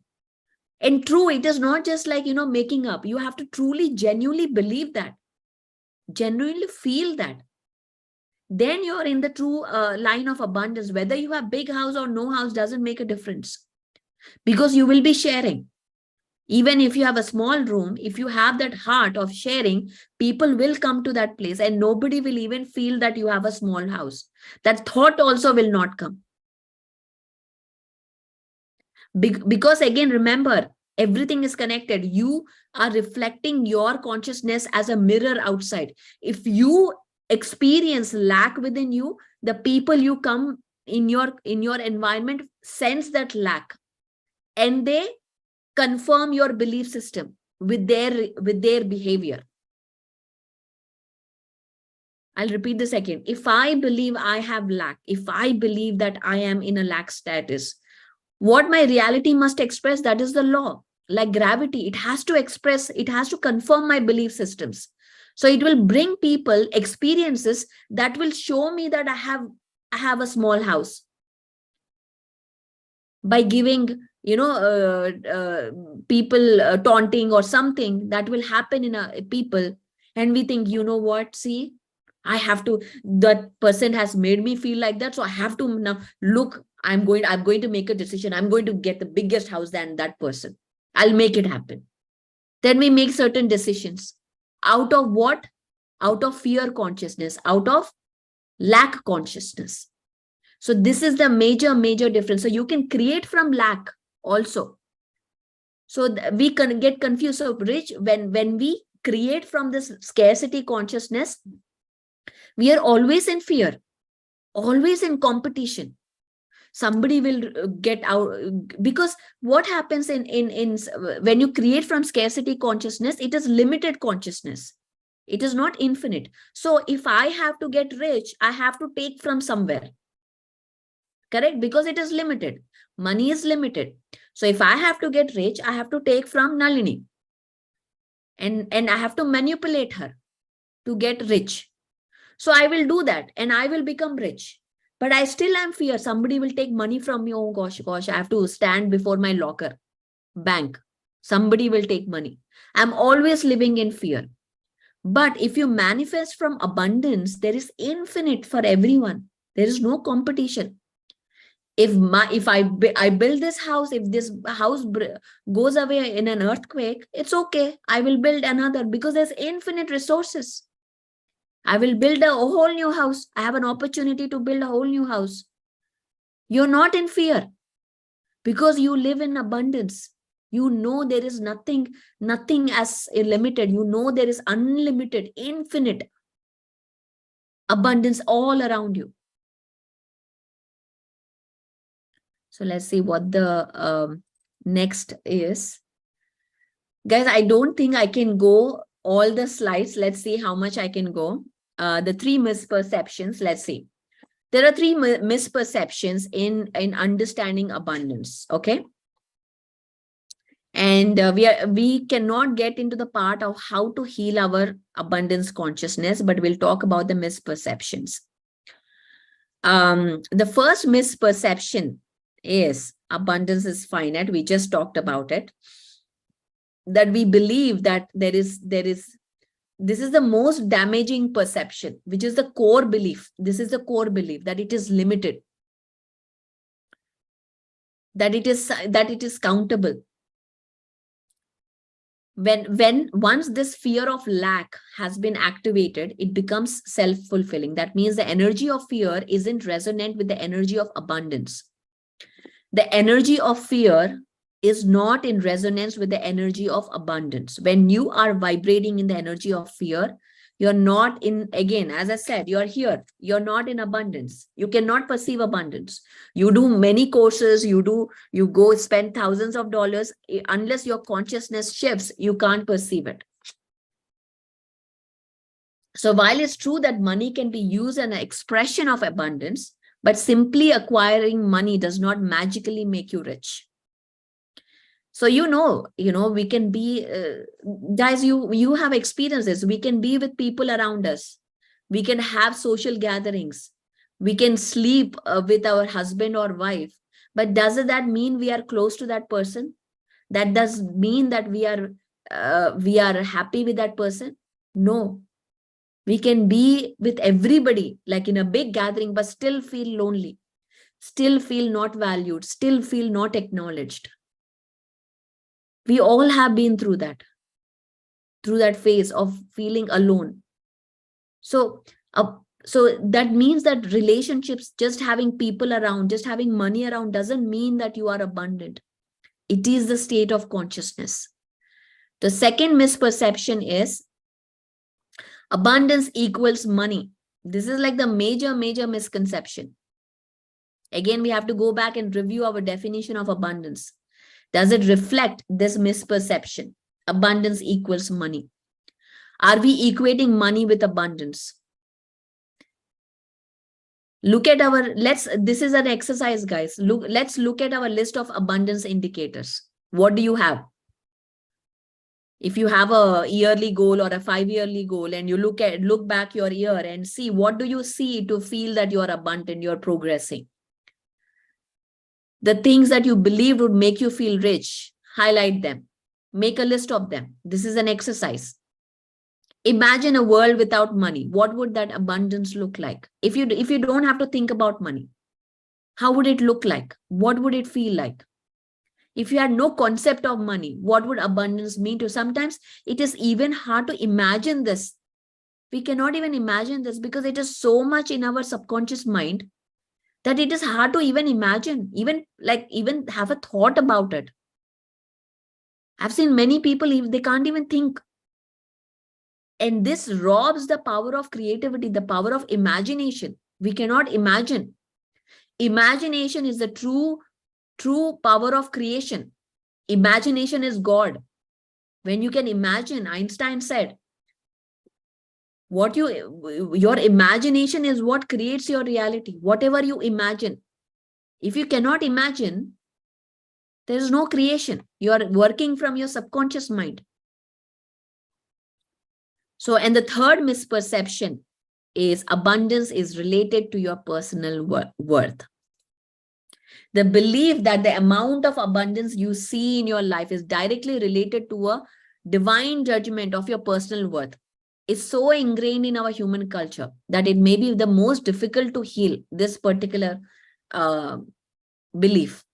And true, it is not just like, making up. You have to truly, genuinely believe that. Genuinely feel that. Then you're in the true line of abundance. Whether you have big house or no house doesn't make a difference because you will be sharing. Even if you have a small room, if you have that heart of sharing, people will come to that place and nobody will even feel that you have a small house. That thought also will not come. Because again, remember, everything is connected. You are reflecting your consciousness as a mirror outside. If you experience lack within you, the people you come in your environment sense that lack, and they confirm your belief system with their behavior. I'll repeat this again. If I believe I have lack, if I believe that I am in a lack status, what my reality must express, that is the law. Like gravity, it has to express, it has to confirm my belief systems. So it will bring people experiences that will show me that I have a small house. By giving, people taunting or something that will happen in a people, and we think, you know what, see, I have to, that person has made me feel like that, so I have to now look, I'm going to make a decision, I'm going to get the biggest house than that person, I'll make it happen. Then we make certain decisions out of what? Out of fear consciousness, out of lack consciousness. So this is the major difference. So you can create from lack also. So we can get confused. So rich, when we create from this scarcity consciousness, we are always in fear, always in competition. Somebody will get out, because what happens in when you create from scarcity consciousness, it is limited consciousness. It is not infinite. So if I have to get rich, I have to take from somewhere. Correct? Because it is limited. Money is limited. So if I have to get rich, I have to take from Nalini. And I have to manipulate her to get rich. So I will do that and I will become rich. But I still am fear. Somebody will take money from me. Oh gosh, I have to stand before my locker, bank. Somebody will take money. I'm always living in fear. But if you manifest from abundance, there is infinite for everyone. There is no competition. If I build this house, if this house goes away in an earthquake, it's okay, I will build another, because there's infinite resources. I will build a whole new house. I have an opportunity to build a whole new house. You're not in fear because you live in abundance. You know there is nothing as limited. You know there is unlimited, infinite abundance all around you. So let's see what the next is. Guys, I don't think I can go all the slides. Let's see how much I can go. The 3 misperceptions, let's see. There are 3 misperceptions in understanding abundance, okay? And we cannot get into the part of how to heal our abundance consciousness, but we'll talk about the misperceptions. The first misperception is abundance is finite. We just talked about it. That we believe that this is the most damaging perception, which is the core belief. This is the core belief that it is limited, that it is countable. When once this fear of lack has been activated, it becomes self-fulfilling. That means the energy of fear isn't resonant with the energy of abundance. The energy of fear is not in resonance with the energy of abundance. When you are vibrating in the energy of fear, you're not in, again, as I said, you're here, you're not in abundance. You cannot perceive abundance. You do many courses, you go spend thousands of dollars, unless your consciousness shifts, you can't perceive it. So while it's true that money can be used as an expression of abundance, but simply acquiring money does not magically make you rich. So, we can be, guys, you have experiences. We can be with people around us. We can have social gatherings. We can sleep with our husband or wife. But does that mean we are close to that person? That does mean that we are happy with that person? No. We can be with everybody, like in a big gathering, but still feel lonely, still feel not valued, still feel not acknowledged. We all have been through that phase of feeling alone. So that means that relationships, just having people around, just having money around, doesn't mean that you are abundant. It is the state of consciousness. The second misperception is abundance equals money. This is like the major misconception. Again, we have to go back and review our definition of abundance. Does it reflect this misperception? Abundance equals money. Are we equating money with abundance? Look at our, this is an exercise, guys. Let's look at our list of abundance indicators. What do you have? If you have a yearly goal or a 5-yearly goal and you look back your year and see, what do you see to feel that you are abundant, you're progressing? The things that you believe would make you feel rich, highlight them. Make a list of them. This is an exercise. Imagine a world without money. What would that abundance look like? If you don't have to think about money, how would it look like? What would it feel like? If you had no concept of money, what would abundance mean to? Sometimes it is even hard to imagine this. We cannot even imagine this because it is so much in our subconscious mind that it is hard to even imagine, even have a thought about it. I've seen many people, they can't even think. And this robs the power of creativity, the power of imagination. We cannot imagine. Imagination is the true power of creation. Imagination is God. When you can imagine, Einstein said, your imagination is what creates your reality. Whatever you imagine. If you cannot imagine, there is no creation. You are working from your subconscious mind. So, and the third misperception is abundance is related to your personal worth. The belief that the amount of abundance you see in your life is directly related to a divine judgment of your personal worth is so ingrained in our human culture that it may be the most difficult to heal this particular belief.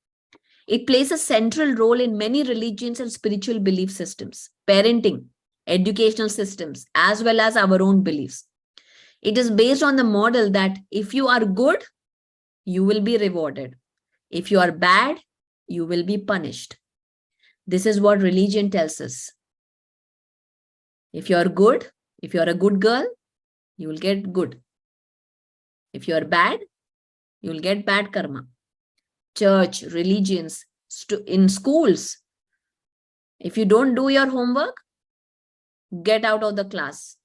It plays a central role in many religions and spiritual belief systems, parenting, educational systems, as well as our own beliefs. It is based on the model that if you are good, you will be rewarded. If you are bad, you will be punished. This is what religion tells us. If you are good, if you are a good girl, you will get good. If you are bad, you will get bad karma. Church, religions, in schools, if you don't do your homework, get out of the class.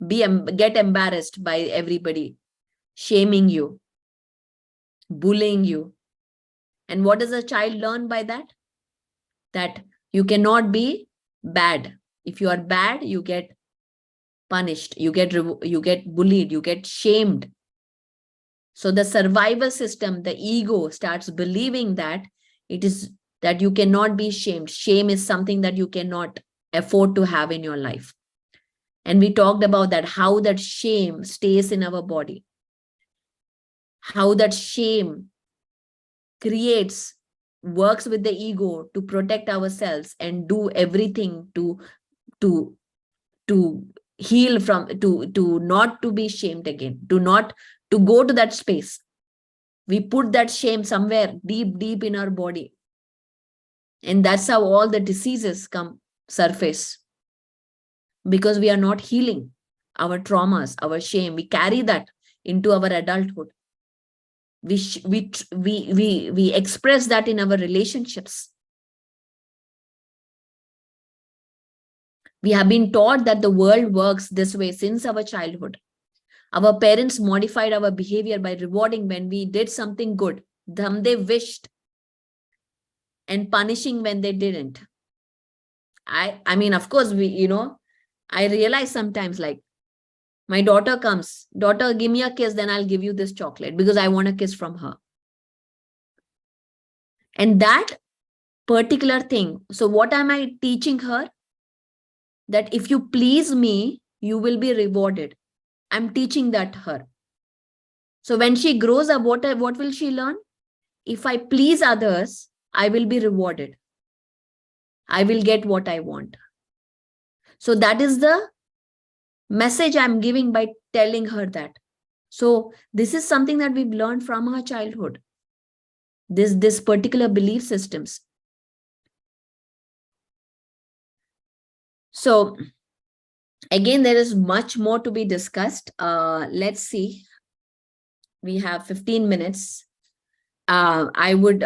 Get embarrassed by everybody, shaming you, bullying you. And what does a child learn by that? That you cannot be bad. If you are bad, you get punished, you get bullied, you get shamed. So the survival system, the ego starts believing that it is that you cannot be shamed. Shame is something that you cannot afford to have in your life. And we talked about that, how that shame stays in our body, how that shame works with the ego to protect ourselves and do everything to heal from, to not to be shamed again, to go to that space. We put that shame somewhere deep in our body. And that's how all the diseases surface. Because we are not healing our traumas, our shame. We carry that into our adulthood. We express that in our relationships. We have been taught that the world works this way since our childhood. Our parents modified our behavior by rewarding when we did something good, they wished, and punishing when they didn't. I mean, of course, I realize sometimes, like, my daughter comes, daughter, give me a kiss, then I'll give you this chocolate because I want a kiss from her. And that particular thing. So what am I teaching her? That if you please me, you will be rewarded. I'm teaching that her. So when she grows up, what will she learn? If I please others, I will be rewarded. I will get what I want. So that is the message I'm giving by telling her that. So this is something that we've learned from our childhood. This particular belief systems. So again, there is much more to be discussed. Let's see. We have 15 minutes. I would,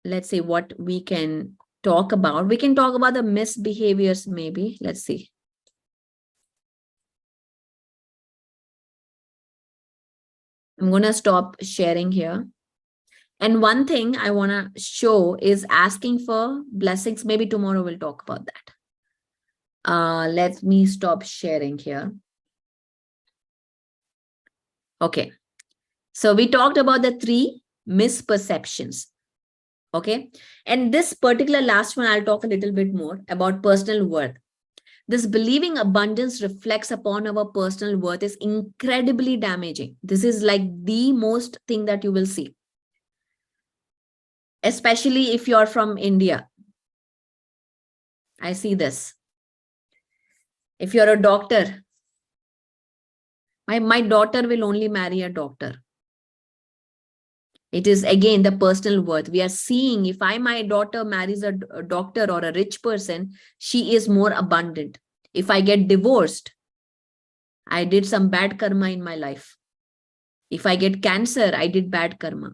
let's see what we can talk about. We can talk about the misbehaviors maybe. Let's see. I'm going to stop sharing here. And one thing I want to show is asking for blessings. Maybe tomorrow we'll talk about that. Let me stop sharing here. Okay. So we talked about the 3 misperceptions. Okay. And this particular last one, I'll talk a little bit more about personal worth. This believing abundance reflects upon our personal worth is incredibly damaging. This is like the most thing that you will see, especially if you're from India. I see this. If you're a doctor, my daughter will only marry a doctor. It is again the personal worth. We are seeing if my daughter marries a doctor or a rich person, she is more abundant. If I get divorced, I did some bad karma in my life. If I get cancer, I did bad karma.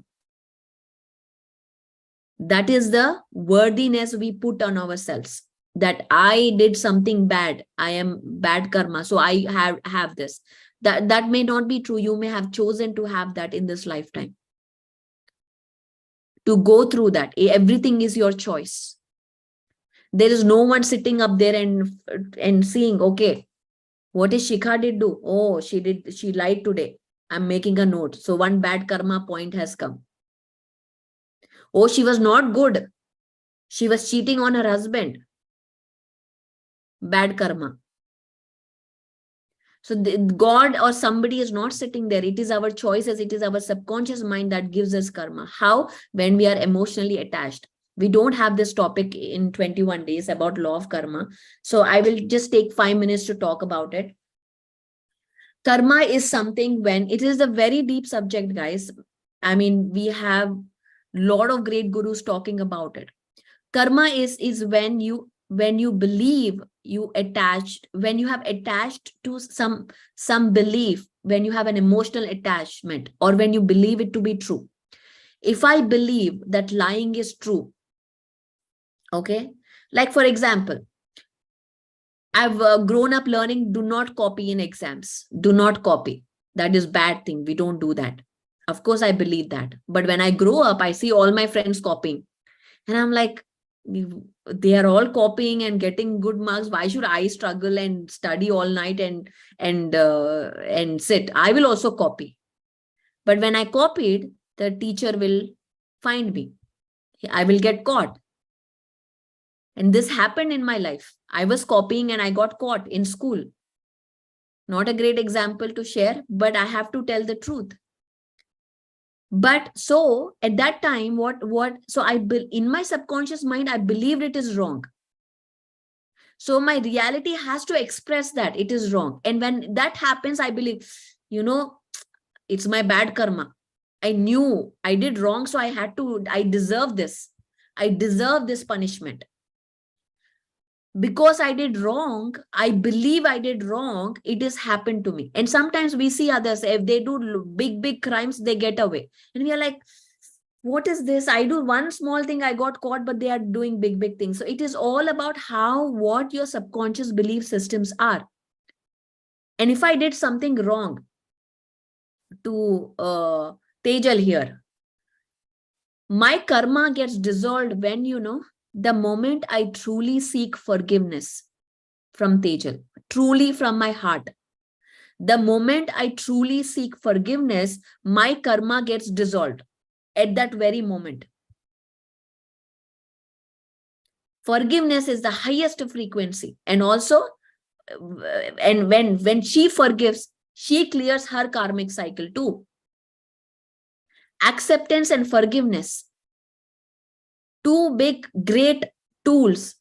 That is the worthiness we put on ourselves, that I did something bad. I am bad karma. So I have this. That may not be true. You may have chosen to have that in this lifetime. To go through that, everything is your choice. There is no one sitting up there and seeing, okay, what is Shikha did do? Oh, she lied today. I'm making a note. So one bad karma point has come. Oh, she was not good. She was cheating on her husband. Bad karma. So God or somebody is not sitting there. It is our choices. It is our subconscious mind that gives us karma. How? When we are emotionally attached. We don't have this topic in 21 days about law of karma. So I will just take 5 minutes to talk about it. Karma is something when it is a very deep subject, guys. I mean, we have a lot of great gurus talking about it. Karma is when you believe you attached, when you have attached to some belief, when you have an emotional attachment, or when you believe it to be true. If I believe that lying is true, okay, like for example, I've grown up learning, do not copy in exams, do not copy. That is bad thing. We don't do that. Of course, I believe that. But when I grow up, I see all my friends copying. And I'm like, they are all copying and getting good marks. Why should I struggle and study all night and sit? I will also copy. But when I copied, the teacher will find me. I will get caught. And this happened in my life. I was copying and I got caught in school. Not a great example to share, but I have to tell the truth. But so at that time, so in my subconscious mind, I believed it is wrong. So my reality has to express that it is wrong. And when that happens, I believe, it's my bad karma. I knew I did wrong. So I deserve this. I deserve this punishment. Because I did wrong, I believe I did wrong, it has happened to me. And sometimes we see others, if they do big crimes, they get away. And we are like, what is this? I do one small thing, I got caught, but they are doing big things. So it is all about what your subconscious belief systems are. And if I did something wrong to Tejal here, my karma gets dissolved when, the moment I truly seek forgiveness from Tejal, truly from my heart. The moment I truly seek forgiveness, my karma gets dissolved at that very moment. Forgiveness is the highest frequency. And also, and when she forgives, she clears her karmic cycle too. Acceptance and forgiveness, two big great tools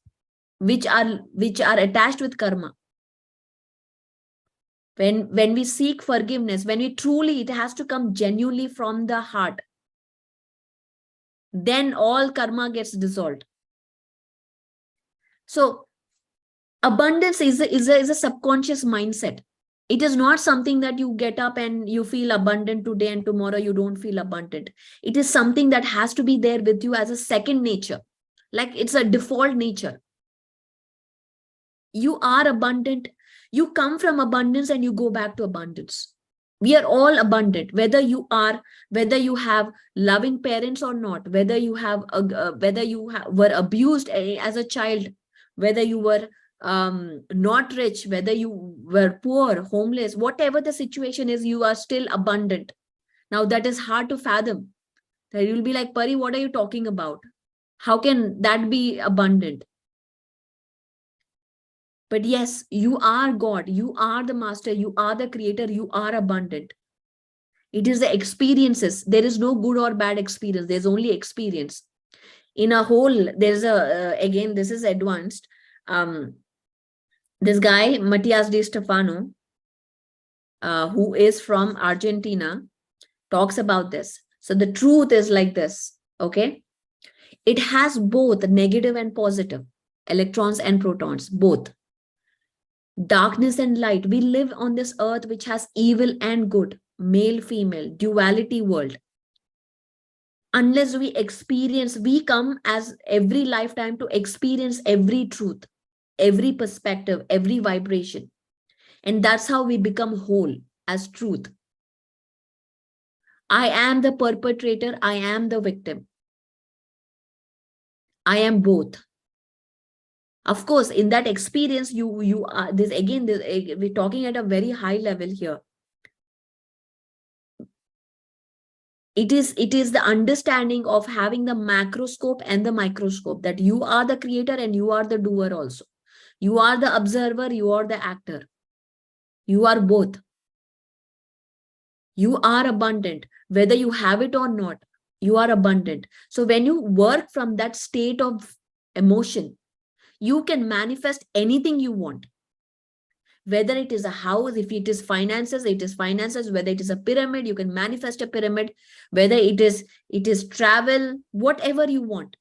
which are attached with karma. When we seek forgiveness, when we truly, it has to come genuinely from the heart, then all karma gets dissolved. So abundance is a subconscious mindset. It is not something that you get up and you feel abundant today and tomorrow you don't feel abundant. It is something that has to be there with you as a second nature, like it's a default nature. You are abundant, you come from abundance and you go back to abundance. We are all abundant, whether you have loving parents or not, whether you were abused as a child, whether you were not rich, whether you were poor, homeless, whatever the situation is, you are still abundant. Now that is hard to fathom. That you'll be like, Pari, what are you talking about? How can that be abundant? But yes, you are God, you are the master, you are the creator, you are abundant. It is the experiences. There is no good or bad experience. There's only experience. In a whole, there's again, this is advanced. This guy, Matias de Stefano, who is from Argentina, talks about this. So the truth is like this, okay? It has both negative and positive, electrons and protons, both. Darkness and light. We live on this earth which has evil and good, male, female, duality world. Unless we come as every lifetime to experience every truth, every perspective, every vibration. And that's how we become whole as truth. I am the perpetrator, I am the victim. I am both. Of course, in that experience, you are this again. We're talking at a very high level here. It is the understanding of having the macroscope and the microscope, that you are the creator and you are the doer also. You are the observer, you are the actor. You are both. You are abundant, whether you have it or not. You are abundant. So when you work from that state of emotion, you can manifest anything you want. Whether it is a house, if it is finances, it is finances. Whether it is a pyramid, you can manifest a pyramid. Whether it is travel, whatever you want.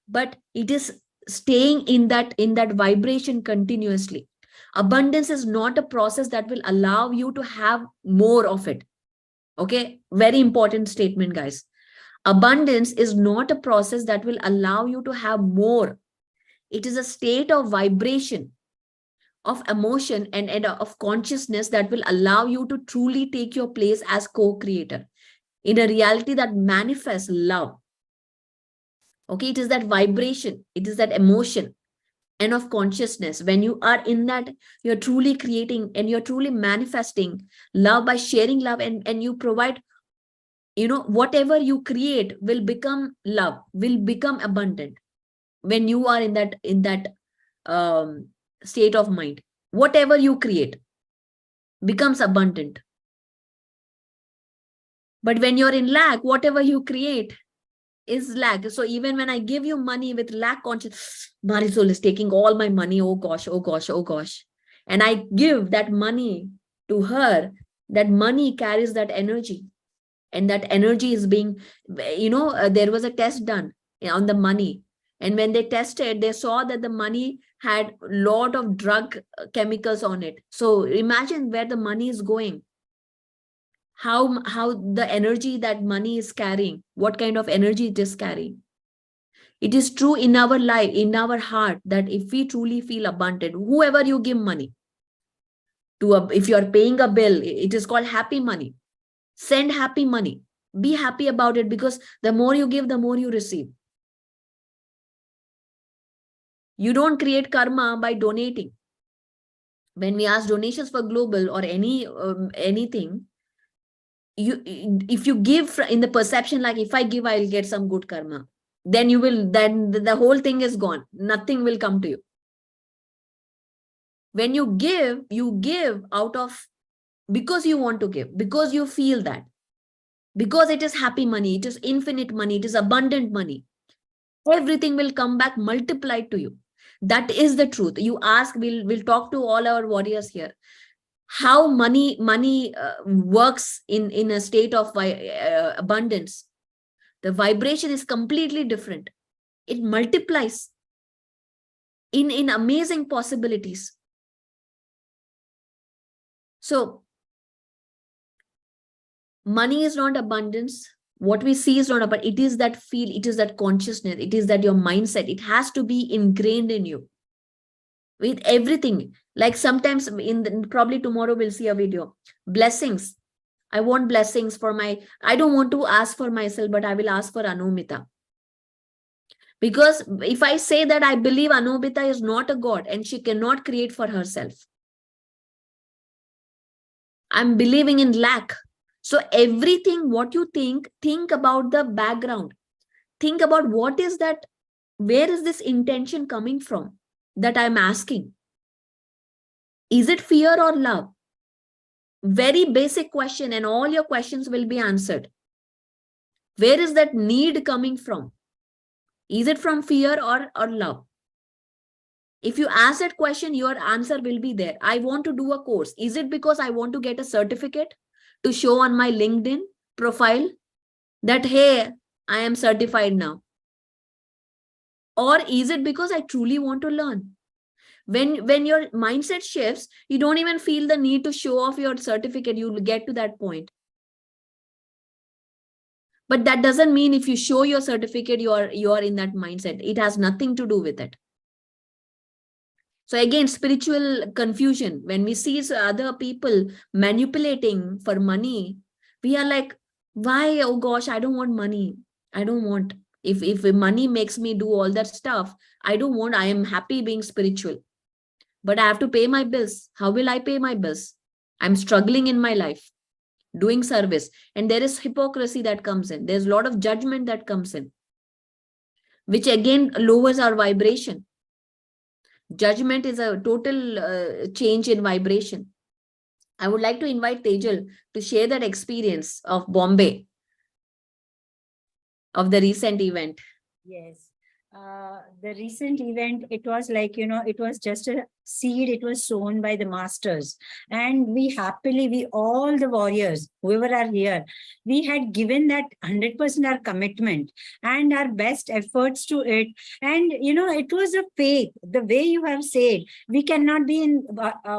But it is staying in that vibration continuously. Abundance is not a process that will allow you to have more of it. Okay, very important statement, guys. Abundance is not a process that will allow you to have more. It is a state of vibration, of emotion, and of consciousness that will allow you to truly take your place as co-creator in a reality that manifests love. Okay, it is that vibration, it is that emotion and of consciousness. When you are in that, you're truly creating and you're truly manifesting love by sharing love, and you provide, whatever you create will become love, will become abundant. When you are in that state of mind, whatever you create becomes abundant. But when you're in lack, whatever you create is lack. So even when I give you money with lack conscious, Marisol is taking all my money, oh gosh, oh gosh, oh gosh, and I give that money to her, that money carries that energy, and that energy is being, there was a test done on the money, and when they tested, they saw that the money had a lot of drug chemicals on it. So imagine where the money is going, how the energy that money is carrying, what kind of energy it is carrying. It is true in our life, in our heart, that if we truly feel abundant, whoever you give money to, if you are paying a bill, it is called happy money. Send happy money. Be happy about it, because the more you give, the more you receive. You don't create karma by donating. When we ask donations for global or anything, if you give in the perception like, if I give, I'll get some good karma, then the whole thing is gone. Nothing will come to you. When you give out of, because you want to give, because you feel that, because it is happy money, it is infinite money, it is abundant money. Everything will come back multiplied to you. That is the truth. You ask, we'll talk to all our warriors here, how money works in a state of abundance. The vibration is completely different. It multiplies. in amazing possibilities. So money is not abundance. What we see is not about, it is that feel, it is that consciousness, it is that your mindset. It has to be ingrained in you with everything. Like sometimes probably tomorrow we'll see a video. Blessings. I want blessings for I don't want to ask for myself, but I will ask for Anumita. Because if I say that I believe Anubita is not a god and she cannot create for herself, I'm believing in lack. So everything what you think about the background. Think about what is that, where is this intention coming from that I'm asking? Is it fear or love? Very basic question, and all your questions will be answered. Where is that need coming from? Is it from fear or love? If you ask that question, your answer will be there. I want to do a course. Is it because I want to get a certificate to show on my LinkedIn profile that, hey, I am certified now? Or is it because I truly want to learn? When your mindset shifts, you don't even feel the need to show off your certificate. You will get to that point. But that doesn't mean if you show your certificate, you are in that mindset. It has nothing to do with it. So again, spiritual confusion. When we see other people manipulating for money, we are like, why? Oh gosh, I don't want money. I don't want. If money makes me do all that stuff, I don't want. I am happy being spiritual. But I have to pay my bills. How will I pay my bills? I'm struggling in my life, doing service. And there is hypocrisy that comes in. There's a lot of judgment that comes in, which again lowers our vibration. Judgment is a total change in vibration. I would like to invite Tejal to share that experience of Bombay, of the recent event. Yes. The recent event, it was like, it was just a seed, it was sown by the masters. And we all the warriors, whoever are here, we had given that 100% our commitment and our best efforts to it. And, it was a faith, the way you have said, we cannot be in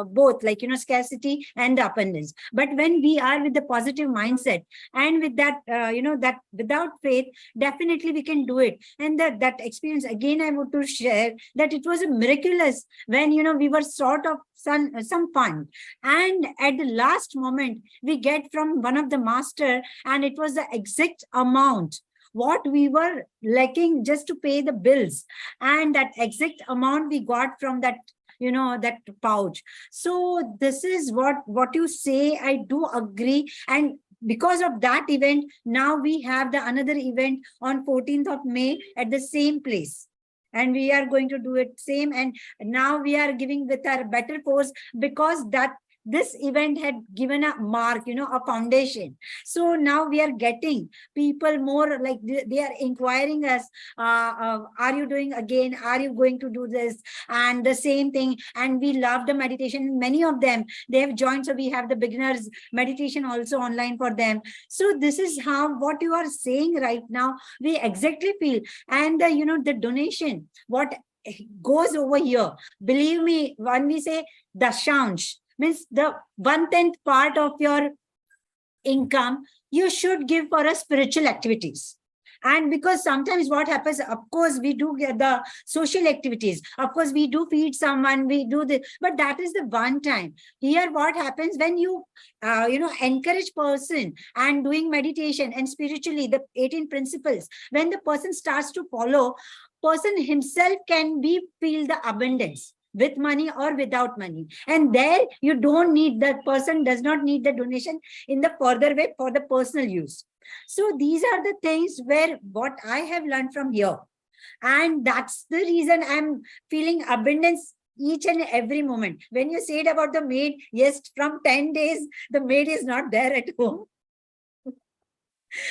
both, like, scarcity and the abundance. But when we are with the positive mindset and with that, that without faith, definitely we can do it. And that experience, again, I want to share that it was a miraculous when, we were sort of some fund, and at the last moment we get from one of the master, and it was the exact amount what we were lacking just to pay the bills, and that exact amount we got from that, that pouch. So this is what you say, I do agree. And because of that event, now we have the another event on 14th of May at the same place, and we are going to do it same. And now we are giving with our better force, because that this event had given a mark, a foundation. So now we are getting people more like they are inquiring us, are you doing again, are you going to do this, and the same thing. And we love the meditation, many of them, they have joined, so we have the beginners meditation also online for them. So this is how what you are saying right now, we exactly feel. And the donation what goes over here, believe me, when we say dashansh, means the 1/10 part of your income you should give for a spiritual activities. And because sometimes what happens, of course we do get the social activities, of course we do feed someone, we do this, but that is the one time. Here what happens when you encourage person and doing meditation and spiritually the 18 principles, when the person starts to follow, person himself can be feel the abundance with money or without money. And there you don't need, that person does not need the donation in the further way for the personal use. So these are the things where what I have learned from here. And that's the reason I'm feeling abundance each and every moment. When you said about the maid, yes, from 10 days, the maid is not there at home.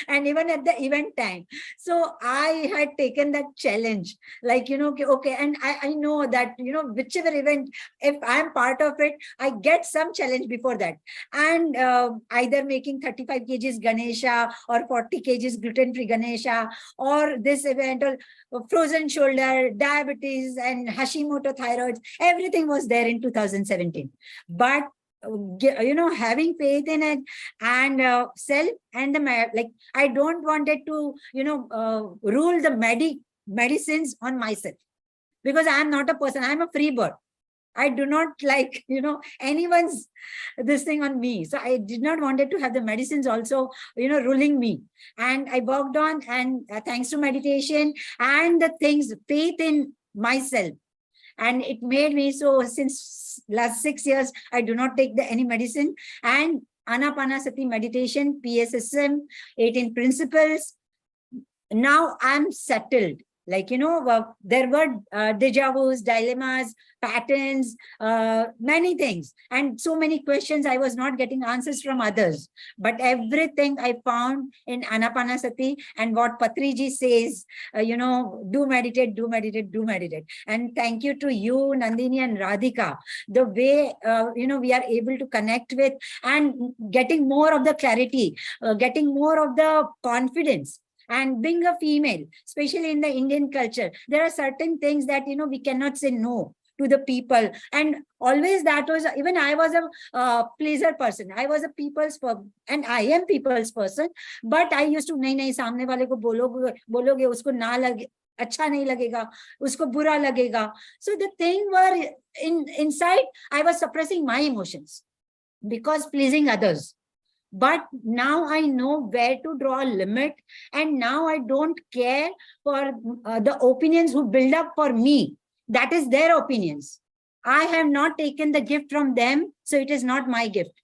and even at the event time. So I had taken that challenge, like, okay. And I know that, whichever event, if I'm part of it, I get some challenge before that. And either making 35 kgs Ganesha or 40 kgs gluten-free Ganesha, or this event, or frozen shoulder, diabetes, and Hashimoto thyroid, everything was there in 2017. But having faith in it, and self and the like, I don't want it to rule the medicines on myself, because I am not a person, I'm a free bird. I do not like anyone's this thing on me. So I did not want it to have the medicines also ruling me. And I worked on, and thanks to meditation and the things, faith in myself, and it made me, so since last 6 years I do not take any medicine. And Anapanasati meditation, PSSM, 18 principles, now I'm settled. Like, there were deja vus, dilemmas, patterns, many things, and so many questions I was not getting answers from others. But everything I found in Anapanasati, and what Patri ji says, do meditate, do meditate, do meditate. And thank you to you, Nandini and Radhika, the way, we are able to connect with, and getting more of the clarity, getting more of the confidence. And being a female, especially in the Indian culture, there are certain things that, we cannot say no to the people. And always that was, even I was a pleaser person. I was a people's person, and I am people's person. But I used to, nahi, सामने वाले को बोलोगे उसको ना लगे, अच्छा नहीं लगेगा, उसको बुरा लगेगा. So the thing were, inside, I was suppressing my emotions because pleasing others. But now I know where to draw a limit, and now I don't care for the opinions who build up for me. That is their opinions. I have not taken the gift from them, so it is not my gift.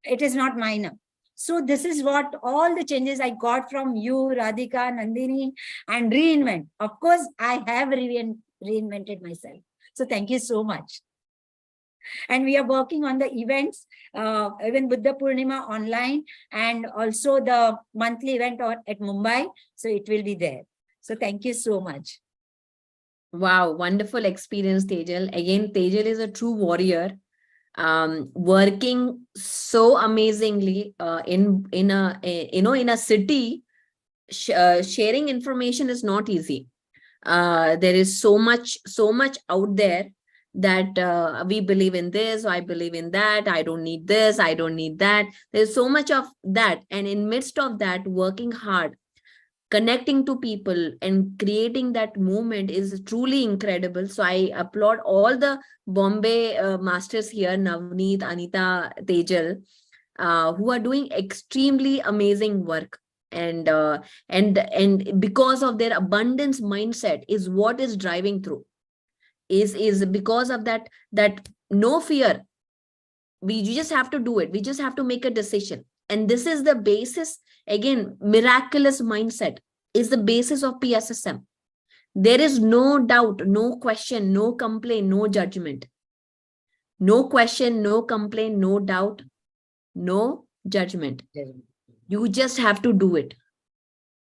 It is not mine. So this is what all the changes I got from you, Radhika, Nandini, and Reinvent. Of course, I have reinvented myself. So thank you so much. And we are working on the events, even Buddha Purnima online, and also the monthly event at Mumbai. So it will be there. So thank you so much. Wow, wonderful experience, Tejal. Again, Tejal is a true warrior, working so amazingly in a city. Sharing information is not easy. There is so much out there that we believe in this, I believe in that, I don't need this, I don't need that. There's so much of that, and in midst of that, working hard, connecting to people and creating that movement is truly incredible. So I applaud all the Bombay masters here, Navneet, Anita, Tejal, who are doing extremely amazing work. And because of their abundance mindset is what is driving through, is because of that no fear. You just have to do it. We just have to make a decision. And this is the basis. Again, miraculous mindset is the basis of PSSM. There is no doubt, no question, no complaint, no judgment. No question, no complaint, no doubt, no judgment. You just have to do it.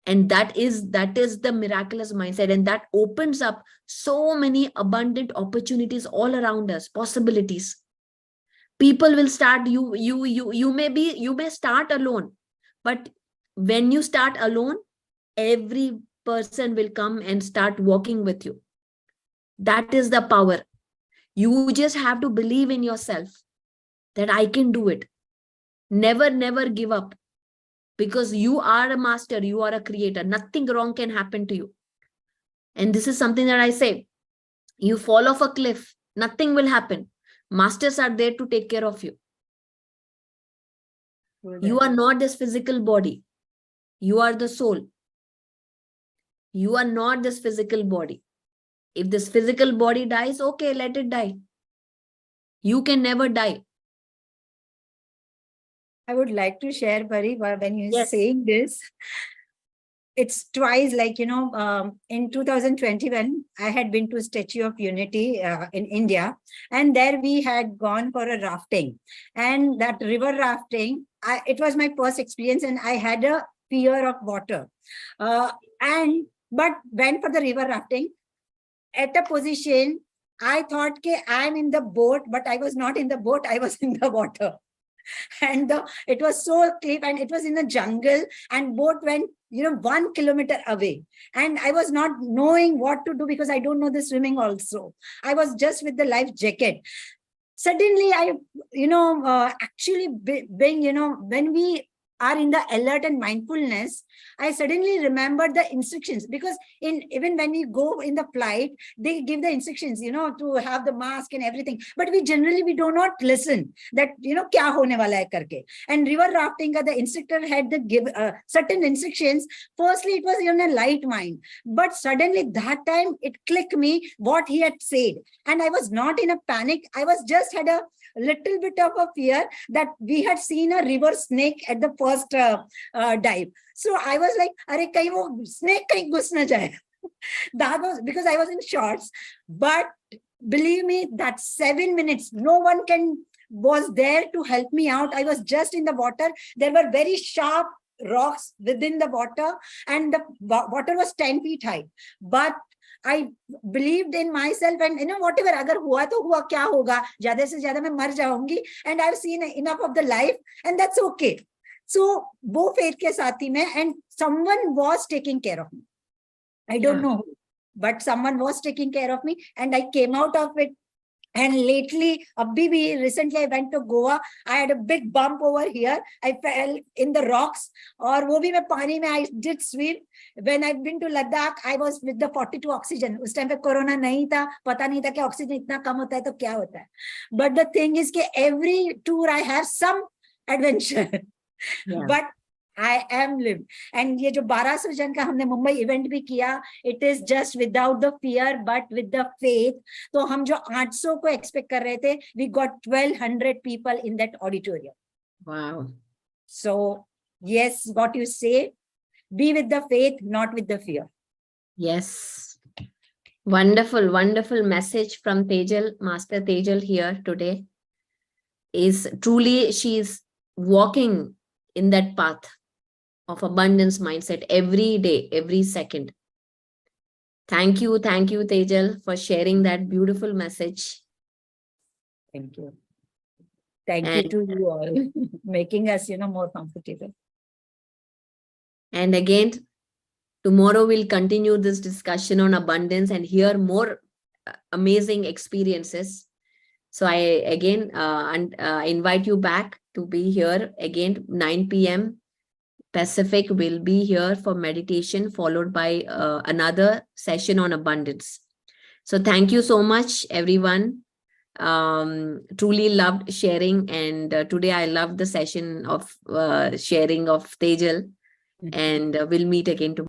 And that is the miraculous mindset. And that opens up so many abundant opportunities all around us, possibilities. People will start, you may start alone, but when you start alone, every person will come and start walking with you. That is the power. You just have to believe in yourself that I can do it. Never give up, because you are a master, you are a creator. Nothing wrong can happen to you. And this is something that I say, you fall off a cliff, nothing will happen. Masters are there to take care of you. You are not this physical body. You are the soul. You are not this physical body. If this physical body dies, okay, let it die. You can never die. I would like to share, Pari, when you're saying this, it's twice, like, in 2021, I had been to Statue of Unity in India, and there we had gone for a rafting. And that river rafting, it was my first experience, and I had a fear of water. But went for the river rafting. At a position, I thought I am in the boat, but I was not in the boat, I was in the water. And it was so cliff, and it was in the jungle, and boat went 1 kilometer away, and I was not knowing what to do because I don't know the swimming also. I was just with the life jacket. Suddenly I actually being when we are in the alert and mindfulness, I suddenly remembered the instructions, because even when we go in the flight, they give the instructions, to have the mask and everything, but we do not listen that kya hone wala hai karke. And river rafting, the instructor had the give certain instructions. Firstly, it was in a light mind, but suddenly that time it clicked me what he had said, and I was not in a panic. I was just had a little bit of a fear that we had seen a river snake at the first dive. So I was like, "Arey, kahin wo snake kahin ghus na jaye." That was because I was in shorts. But believe me, that 7 minutes, no one was there to help me out. I was just in the water. There were very sharp rocks within the water, and the water was 10 feet high. But I believed in myself, and whatever, agar hua to hua, kya hoga, zyada se zyada main mar jaungi, and I've seen enough of the life, and that's okay. So wo faith ke saath hi main, and someone was taking care of me. I don't know who, but someone was taking care of me, and I came out of it. And recently I went to Goa. I had a big bump over here. I fell in the rocks. Or wo bhi main pani mein, I did swim. When I've been to Ladakh, I was with the 42 oxygen. Us time pe corona nahi tha. Pata nahi tha ki oxygen itna kam hota hai to kya hota hai. But the thing is that every tour I have some adventure. Yeah. But I am lived. And ये जो 1200 जन का हमने Mumbai event भी किया, it is just without the fear but with the faith. तो हम जो 800 को expect कर रहे थे, we got 1200 people in that auditorium. Wow. So yes, what you say, be with the faith, not with the fear. Yes. Wonderful, wonderful message from Tejal, Master Tejal here today. Is truly, she's walking in that path of abundance mindset every day, every second. Thank you, Tejal, for sharing that beautiful message. Thank you. Thank you to you all, making us, more comfortable. And again, tomorrow we'll continue this discussion on abundance and hear more amazing experiences. So I again invite you back to be here again, 9 p.m. Pacific. Will be here for meditation, followed by another session on abundance. So thank you so much, everyone. Truly loved sharing, and today I loved the session of sharing of Tejal, and we'll meet again tomorrow.